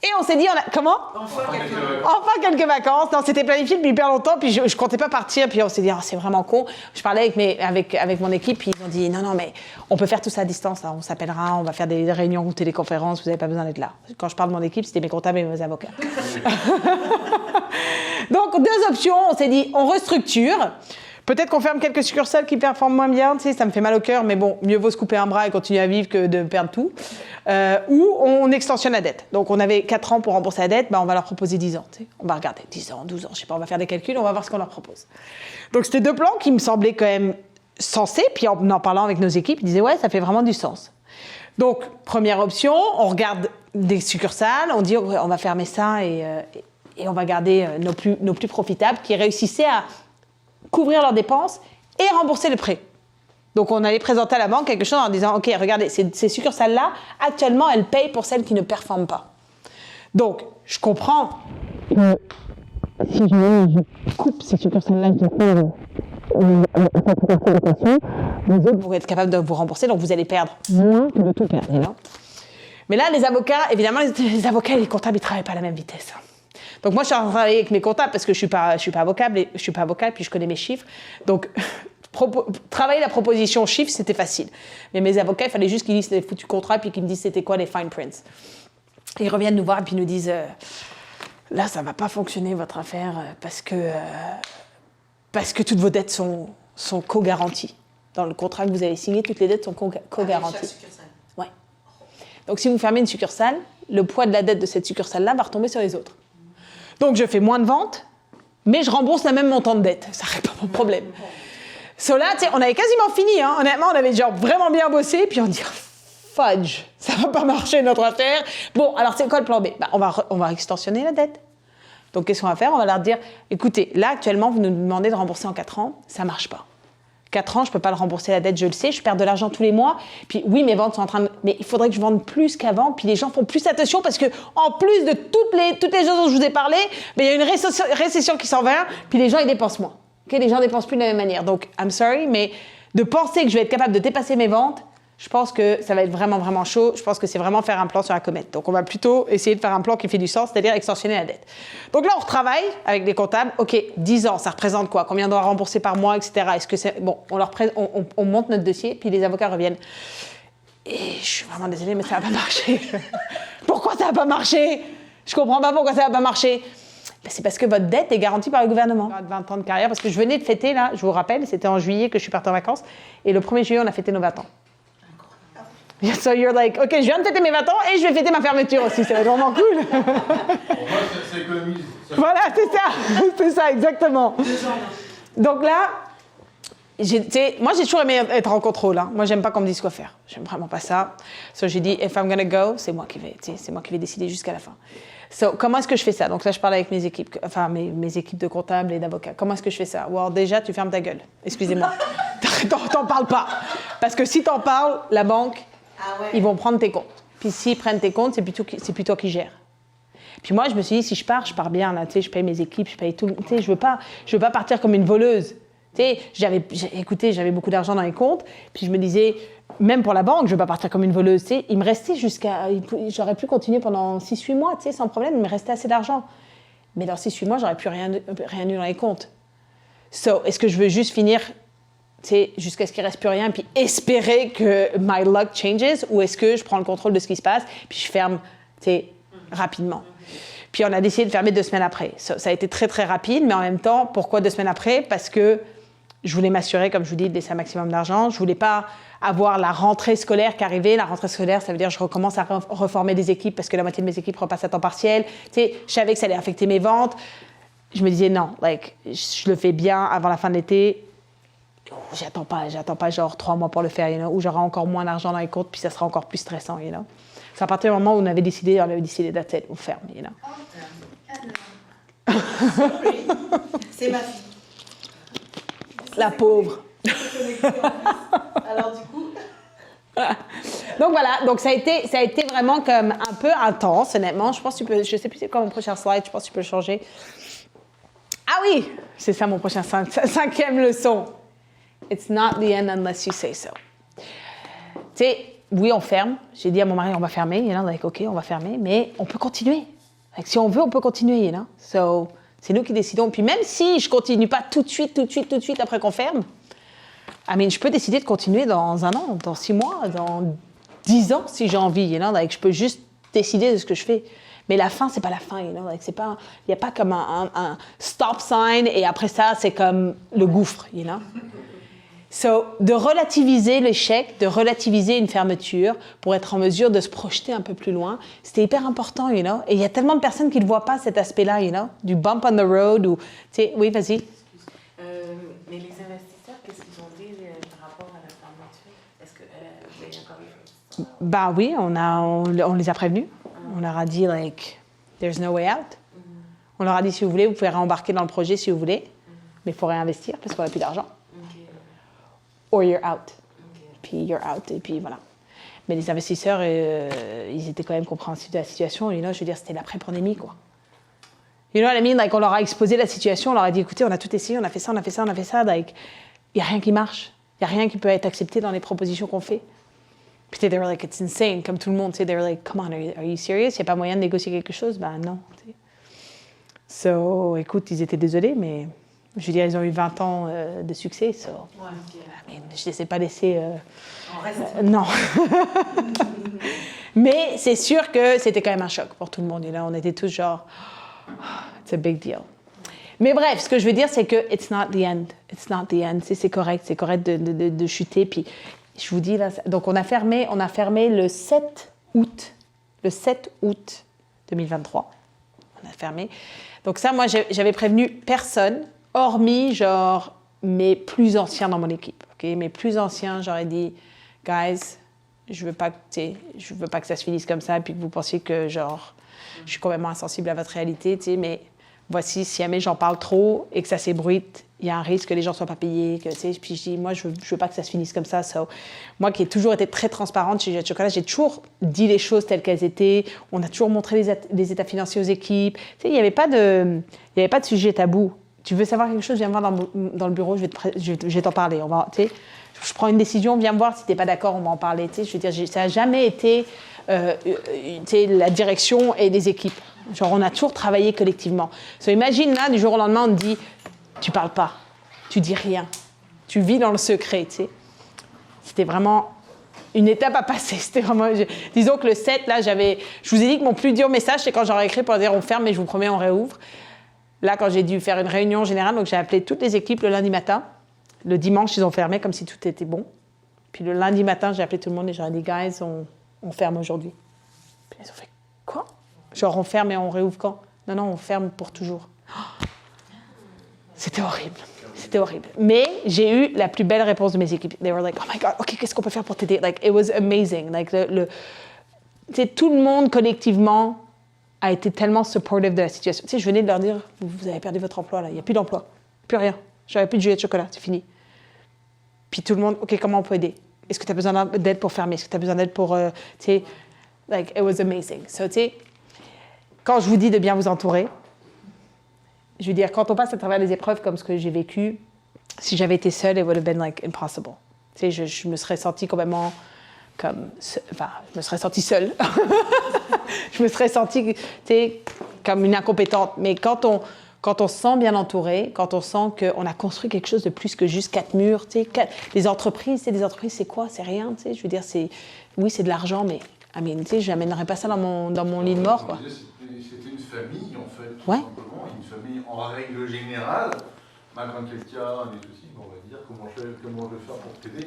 Et on s'est dit, comment? Enfin, quelques vacances. Non, c'était planifié depuis hyper longtemps, puis je comptais pas partir, puis on s'est dit, c'est vraiment con. Je parlais avec mon équipe, puis ils ont dit, non, mais on peut faire tout ça à distance, là. On s'appellera, on va faire des réunions ou téléconférences, vous n'avez pas besoin d'être là. Quand je parle de mon équipe, c'était mes comptables et mes avocats. Donc, 2 options, on s'est dit, on restructure. Peut-être qu'on ferme quelques succursales qui performent moins bien, tu sais, ça me fait mal au cœur, mais bon, mieux vaut se couper un bras et continuer à vivre que de perdre tout. Ou on extensionne la dette. Donc on avait 4 ans pour rembourser la dette, on va leur proposer 10 ans. Tu sais. On va regarder 10 ans, 12 ans, je sais pas, on va faire des calculs, on va voir ce qu'on leur propose. Donc c'était 2 plans qui me semblaient quand même sensés, puis en parlant avec nos équipes, ils disaient ouais, ça fait vraiment du sens. Donc première option, on regarde des succursales, on dit on va fermer ça et on va garder nos plus profitables qui réussissaient à couvrir leurs dépenses et rembourser le prêt. Donc, on allait présenter à la banque quelque chose en disant, OK, regardez, ces succursales-là, actuellement, elles payent pour celles qui ne performent pas. Donc, je comprends que si je coupe ces succursales-là, je fais les autres vont être capables de vous rembourser, donc vous allez perdre moins que de tout perdre. Mais là, les avocats, évidemment, les avocats et les comptables, ils ne travaillent pas à la même vitesse. Donc moi, je suis en train de travailler avec mes comptables parce que je suis pas avocat, puis je connais mes chiffres. Donc, travailler la proposition chiffres, c'était facile. Mais mes avocats, il fallait juste qu'ils lisent les foutus contrats puis qu'ils me disent c'était quoi les fine prints. Ils reviennent nous voir et puis ils nous disent là, ça va pas fonctionner votre affaire parce que toutes vos dettes sont co-garanties. Dans le contrat que vous avez signé, toutes les dettes sont co-garanties. chaque succursale. Ouais. Donc si vous fermez une succursale, le poids de la dette de cette succursale-là va retomber sur les autres. Donc, je fais moins de ventes, mais je rembourse le même montant de dette. Ça ne répond pas mon problème. So là, tu sais, on avait quasiment fini. Hein. Honnêtement, on avait genre vraiment bien bossé. Puis on dit, fudge, ça ne va pas marcher notre affaire. Bon, alors c'est quoi le plan B? On va extensionner la dette. Donc, qu'est-ce qu'on va faire? On va leur dire, écoutez, là, actuellement, vous nous demandez de rembourser en 4 ans. Ça ne marche pas. 4 ans, je peux pas le rembourser la dette, je le sais, je perds de l'argent tous les mois. Puis oui, mes ventes sont en train de... Mais il faudrait que je vende plus qu'avant, puis les gens font plus attention parce que en plus de toutes les choses dont je vous ai parlé, il y a une récession qui s'en vient, puis les gens, ils dépensent moins. Okay? Les gens dépensent plus de la même manière. Donc, I'm sorry, mais de penser que je vais être capable de dépasser mes ventes, je pense que ça va être vraiment, vraiment chaud. Je pense que c'est vraiment faire un plan sur la comète. Donc, on va plutôt essayer de faire un plan qui fait du sens, c'est-à-dire extensionner la dette. Donc là, on retravaille avec les comptables. OK, 10 ans, ça représente quoi? Combien on doit rembourser par mois, etc. Est-ce que c'est... Bon, on monte notre dossier, puis les avocats reviennent. Et je suis vraiment désolée, mais ça n'a pas marché. Pourquoi ça n'a pas marché? Je comprends pas pourquoi ça n'a pas marché. Ben, c'est parce que votre dette est garantie par le gouvernement. 20 ans de carrière, parce que je venais de fêter, là, je vous rappelle, c'était en juillet que je suis partie en vacances. Et le 1er juillet, on a fêté nos 20 ans. So you're like, OK, je viens de fêter mes 20 ans et je vais fêter ma fermeture aussi. Ça va être vraiment cool. Au moins, ça économise. Voilà, c'est ça. C'est ça, exactement. Donc là, moi, j'ai toujours aimé être en contrôle. Hein. Moi, j'aime pas qu'on me dise quoi faire. J'aime vraiment pas ça. So j'ai dit, if I'm gonna go, c'est moi qui vais décider jusqu'à la fin. So, comment est-ce que je fais ça? Donc là, je parle avec mes équipes, enfin mes équipes de comptables et d'avocats. Comment est-ce que je fais ça? Well, déjà, tu fermes ta gueule. Excusez-moi. T'en parles pas. Parce que si t'en parles, la banque, ils vont prendre tes comptes. Puis s'ils prennent tes comptes, c'est plus toi qui gères. Puis moi, je me suis dit, si je pars bien. Là, je paye mes équipes, je paye tout. Je veux pas partir comme une voleuse. J'avais beaucoup d'argent dans les comptes. Puis je me disais, même pour la banque, je veux pas partir comme une voleuse. Il me restait j'aurais pu continuer pendant 6-8 mois, sans problème. Il me restait assez d'argent. Mais dans 6-8 mois, j'aurais plus rien eu dans les comptes. So, est-ce que je veux juste finir jusqu'à ce qu'il ne reste plus rien, puis espérer que my luck changes, ou est-ce que je prends le contrôle de ce qui se passe, puis je ferme rapidement. Puis on a décidé de fermer 2 semaines après. Ça a été très, très rapide, mais en même temps, pourquoi 2 semaines après? Parce que je voulais m'assurer, comme je vous dis, de laisser un maximum d'argent. Je ne voulais pas avoir la rentrée scolaire qui arrivait. La rentrée scolaire, ça veut dire que je recommence à reformer des équipes parce que la moitié de mes équipes repassent à temps partiel. Je savais que ça allait affecter mes ventes. Je me disais, non, je le fais bien avant la fin de l'été. J'attends pas genre 3 mois pour le faire, où j'aurai encore moins d'argent dans les comptes, puis ça sera encore plus stressant, C'est à partir du moment où on avait décidé that's it, on ferme, C'est ma fille. La pauvre. Alors du coup... Donc voilà, donc ça a été vraiment comme un peu intense, honnêtement. Je pense que je sais plus c'est quoi mon prochain slide, je pense que tu peux le changer. Ah oui, c'est ça mon prochain 5e leçon. It's not the end unless you say so. Oui, on ferme. J'ai dit à mon mari, on va fermer. OK, on va fermer, mais on peut continuer. Si on veut, on peut continuer, So, c'est nous qui décidons. Puis même si je continue pas tout de suite après qu'on ferme, je peux décider de continuer dans 1 an, dans 6 mois, dans 10 ans si j'ai envie, je peux juste décider de ce que je fais. Mais la fin, c'est pas la fin, il n'y a pas comme un stop sign et après ça, c'est comme le gouffre, So, de relativiser l'échec, de relativiser une fermeture pour être en mesure de se projeter un peu plus loin, c'était hyper important, Et il y a tellement de personnes qui ne voient pas cet aspect-là, du bump on the road ou, oui, vas-y. Mais les investisseurs, qu'est-ce qu'ils ont dit par rapport à la fermeture? Est-ce que vous avez encore eu? Ben oui, on les a prévenus. On leur a dit, there's no way out. On leur a dit, si vous voulez, vous pouvez réembarquer dans le projet si vous voulez, mais il faut réinvestir parce qu'on n'a plus d'argent. Or you're out. Puis you're out, et puis voilà. Mais les investisseurs, ils étaient quand même compréhensifs de la situation. Je veux dire, c'était l'après-pandémie, quoi. You know what I mean? On leur a exposé la situation, on leur a dit, écoutez, on a tout essayé, on a fait ça. Il n'y a rien qui marche. Il n'y a rien qui peut être accepté dans les propositions qu'on fait. Puis they were like, it's insane, comme tout le monde. They were like, come on, are you serious? Il n'y a pas moyen de négocier quelque chose? Ben non. So, écoute, ils étaient désolés, mais je veux dire, ils ont eu 20 ans de succès. So. Je ne les ai pas laissés... En reste. Non. Mais c'est sûr que c'était quand même un choc pour tout le monde. On était tous genre, it's a big deal. Mais bref, ce que je veux dire, c'est que it's not the end. It's not the end. C'est correct de chuter. Puis je vous dis, là, donc on a fermé le 7 août. Le 7 août 2023. On a fermé. Donc ça, moi, j'avais prévenu personne, hormis genre mes plus anciens dans mon équipe. Okay? Mes plus anciens, j'aurais dit, guys, je veux pas que ça se finisse comme ça, et puis que vous pensiez que genre, je suis complètement insensible à votre réalité, mais voici, si jamais j'en parle trop et que ça s'ébruite, il y a un risque que les gens ne soient pas payés. Que, tu sais, puis je dis, moi, je veux pas que ça se finisse comme ça. So, moi qui ai toujours été très transparente chez Juliette Chocolat, j'ai toujours dit les choses telles qu'elles étaient. On a toujours montré les états financiers aux équipes. Tu sais, il n'y avait pas de sujet tabou. Tu veux savoir quelque chose, viens me voir dans le bureau, je vais t'en parler. Tu sais, je prends une décision, viens me voir, si tu n'es pas d'accord, on va en parler. Tu sais, je veux dire, ça n'a jamais été tu sais, la direction et les équipes. Genre, on a toujours travaillé collectivement. So, imagine là, du jour au lendemain, on te dit, tu parles pas, tu dis rien, tu vis dans le secret, tu sais. C'était vraiment une étape à passer. C'était vraiment, disons que le 7, là, je vous ai dit que mon plus dur message, c'est quand j'aurais écrit pour dire on ferme, mais je vous promets, on réouvre. Là, quand j'ai dû faire une réunion générale, donc j'ai appelé toutes les équipes le lundi matin. Le dimanche, ils ont fermé comme si tout était bon. Puis le lundi matin, j'ai appelé tout le monde et j'ai dit, guys, on ferme aujourd'hui. Puis ils ont fait, quoi? Genre, on ferme et on réouvre quand? Non, on ferme pour toujours. Oh, c'était horrible. C'était horrible. Mais j'ai eu la plus belle réponse de mes équipes. They were like, oh my God, OK, qu'est-ce qu'on peut faire pour t'aider? Like, it was amazing. Like, tout le monde, collectivement, a été tellement supportive de la situation. Tu sais, je venais de leur dire, vous avez perdu votre emploi, là. Il n'y a plus d'emploi. Plus rien. J'avais plus de Juliette Chocolat. C'est fini. Puis tout le monde, OK, comment on peut aider? Est-ce que tu as besoin d'aide pour fermer? Est-ce que tu as besoin d'aide pour... tu sais, like, it was amazing. So, tu sais, quand je vous dis de bien vous entourer, je veux dire, quand on passe à travers des épreuves comme ce que j'ai vécu, si j'avais été seule, it would have been like impossible. Tu sais, je me serais sentie complètement comme... Enfin, je me serais sentie seule. Je me serais sentie, tu sais, comme une incompétente. Mais quand on se sent bien entouré, quand on sent qu'on a construit quelque chose de plus que juste 4 murs, tu sais, les entreprises, c'est quoi? C'est rien, tu sais. Je veux dire, oui, c'est de l'argent, mais tu sais, je n'amènerais pas ça dans mon lit de mort, quoi. C'était une famille, en fait, tout ouais. simplement, une famille en règle générale. Malgré quelqu'un des soucis, on va dire comment je vais faire pour t'aider.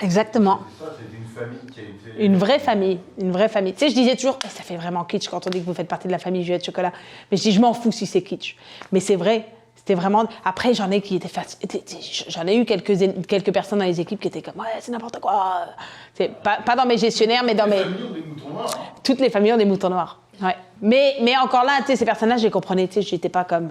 Exactement. C'est ça, c'est une famille qui a été... Une vraie famille, une vraie famille. Tu sais, je disais toujours, ça fait vraiment kitsch quand on dit que vous faites partie de la famille Juliette Chocolat. Mais je dis, je m'en fous si c'est kitsch. Mais c'est vrai, c'était vraiment... Après, j'en ai qui étaient... J'en ai eu quelques personnes dans les équipes qui étaient comme, ouais, c'est n'importe quoi. C'est pas dans mes gestionnaires, mais dans mes... Toutes les familles ont des moutons noirs. Hein. Toutes les familles ont des moutons noirs. Ouais. Mais encore là, tu sais, ces personnages, je les comprenais, tu sais, j'étais pas comme,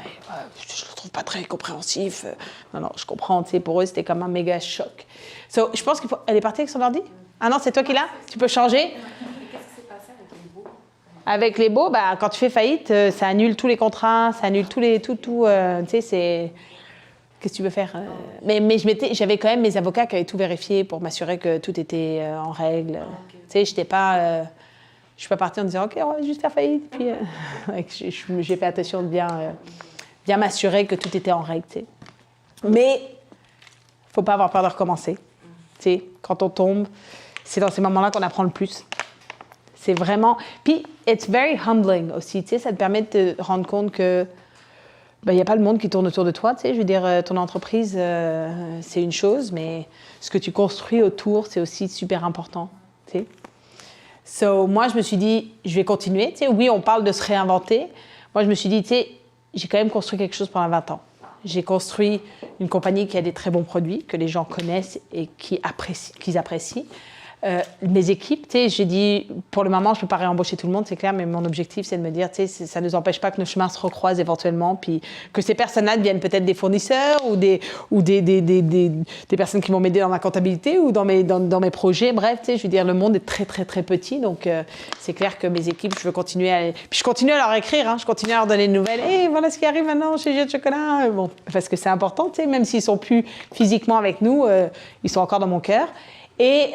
je le trouve pas très compréhensif. Non, je comprends, tu sais, pour eux, c'était comme un méga choc. So, je pense elle est partie avec son ordi? Ah non, c'est toi qui l'as? Tu peux changer? Qu'est-ce qui s'est passé avec les baux? Avec les baux, bah, quand tu fais faillite, ça annule tous les contrats, ça annule tout, tu sais, c'est... Qu'est-ce que tu veux faire? Mais j'avais quand même mes avocats qui avaient tout vérifié pour m'assurer que tout était en règle. Okay. Tu sais, je suis pas partie en disant, OK, on va juste faire faillite. Puis, j'ai fait attention de bien m'assurer que tout était en règle. Tu sais. Mais il ne faut pas avoir peur de recommencer. Tu sais, quand on tombe, c'est dans ces moments-là qu'on apprend le plus. C'est vraiment... Puis, it's very humbling aussi. Tu sais, ça te permet de te rendre compte que il n'y a pas le monde qui tourne autour de toi. Tu sais. Je veux dire, ton entreprise, c'est une chose, mais ce que tu construis autour, c'est aussi super important. Tu sais. So, moi, je me suis dit, je vais continuer. Tu sais, oui, on parle de se réinventer. Moi, je me suis dit, tu sais, j'ai quand même construit quelque chose pendant 20 ans. J'ai construit une compagnie qui a des très bons produits, que les gens connaissent et qu'ils apprécient. Mes équipes, tu sais, j'ai dit, pour le moment, je ne peux pas réembaucher tout le monde, c'est clair, mais mon objectif, c'est de me dire, tu sais, ça ne nous empêche pas que nos chemins se recroisent éventuellement, puis que ces personnes-là deviennent peut-être des fournisseurs ou des personnes qui vont m'aider dans ma comptabilité ou dans mes projets. Bref, tu sais, je veux dire, le monde est très, très, très petit, donc c'est clair que mes équipes, je veux continuer à... Puis je continue à leur écrire, hein, je continue à leur donner des nouvelles. Hey, voilà ce qui arrive maintenant chez Juliette Chocolat. Bon, parce que c'est important, tu sais, même s'ils ne sont plus physiquement avec nous, ils sont encore dans mon cœur. Et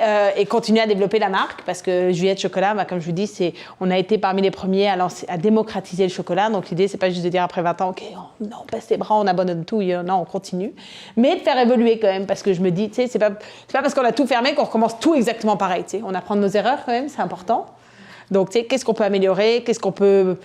continuer à développer la marque parce que Juliette Chocolat, comme je vous dis, on a été parmi les premiers à démocratiser le chocolat. Donc l'idée, c'est pas juste de dire après 20 ans, OK, on baisse les bras, on abandonne tout, non, on continue. Mais de faire évoluer quand même parce que je me dis, tu sais, c'est pas parce qu'on a tout fermé qu'on recommence tout exactement pareil. Tu sais. On apprend de nos erreurs quand même, c'est important. Donc, tu sais, qu'est-ce qu'on peut améliorer, qu'est-ce qu'on peut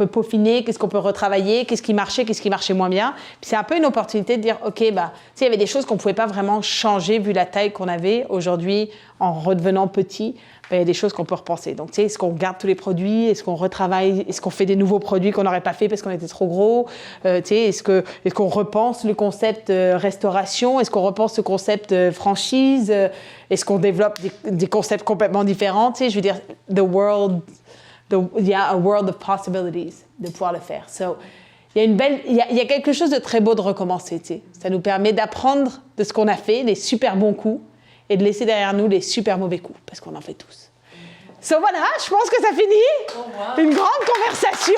peaufiner, qu'est-ce qu'on peut retravailler, qu'est-ce qui marchait moins bien. Puis c'est un peu une opportunité de dire, OK, tu sais, il y avait des choses qu'on ne pouvait pas vraiment changer vu la taille qu'on avait. Aujourd'hui, en redevenant petit, il y a des choses qu'on peut repenser. Donc, tu sais, est-ce qu'on garde tous les produits? Est-ce qu'on retravaille? Est-ce qu'on fait des nouveaux produits qu'on n'aurait pas fait parce qu'on était trop gros? Tu sais, est-ce qu'on repense le concept restauration? Est-ce qu'on repense le concept franchise? Est-ce qu'on développe des concepts complètement différents? Tu sais, je veux dire, il y a a world of possibilities de pouvoir le faire. So, il y a quelque chose de très beau de recommencer, tu sais. Ça nous permet d'apprendre de ce qu'on a fait, les super bons coups, et de laisser derrière nous les super mauvais coups, parce qu'on en fait tous. So voilà, je pense que ça finit. Oh, wow. Une grande conversation.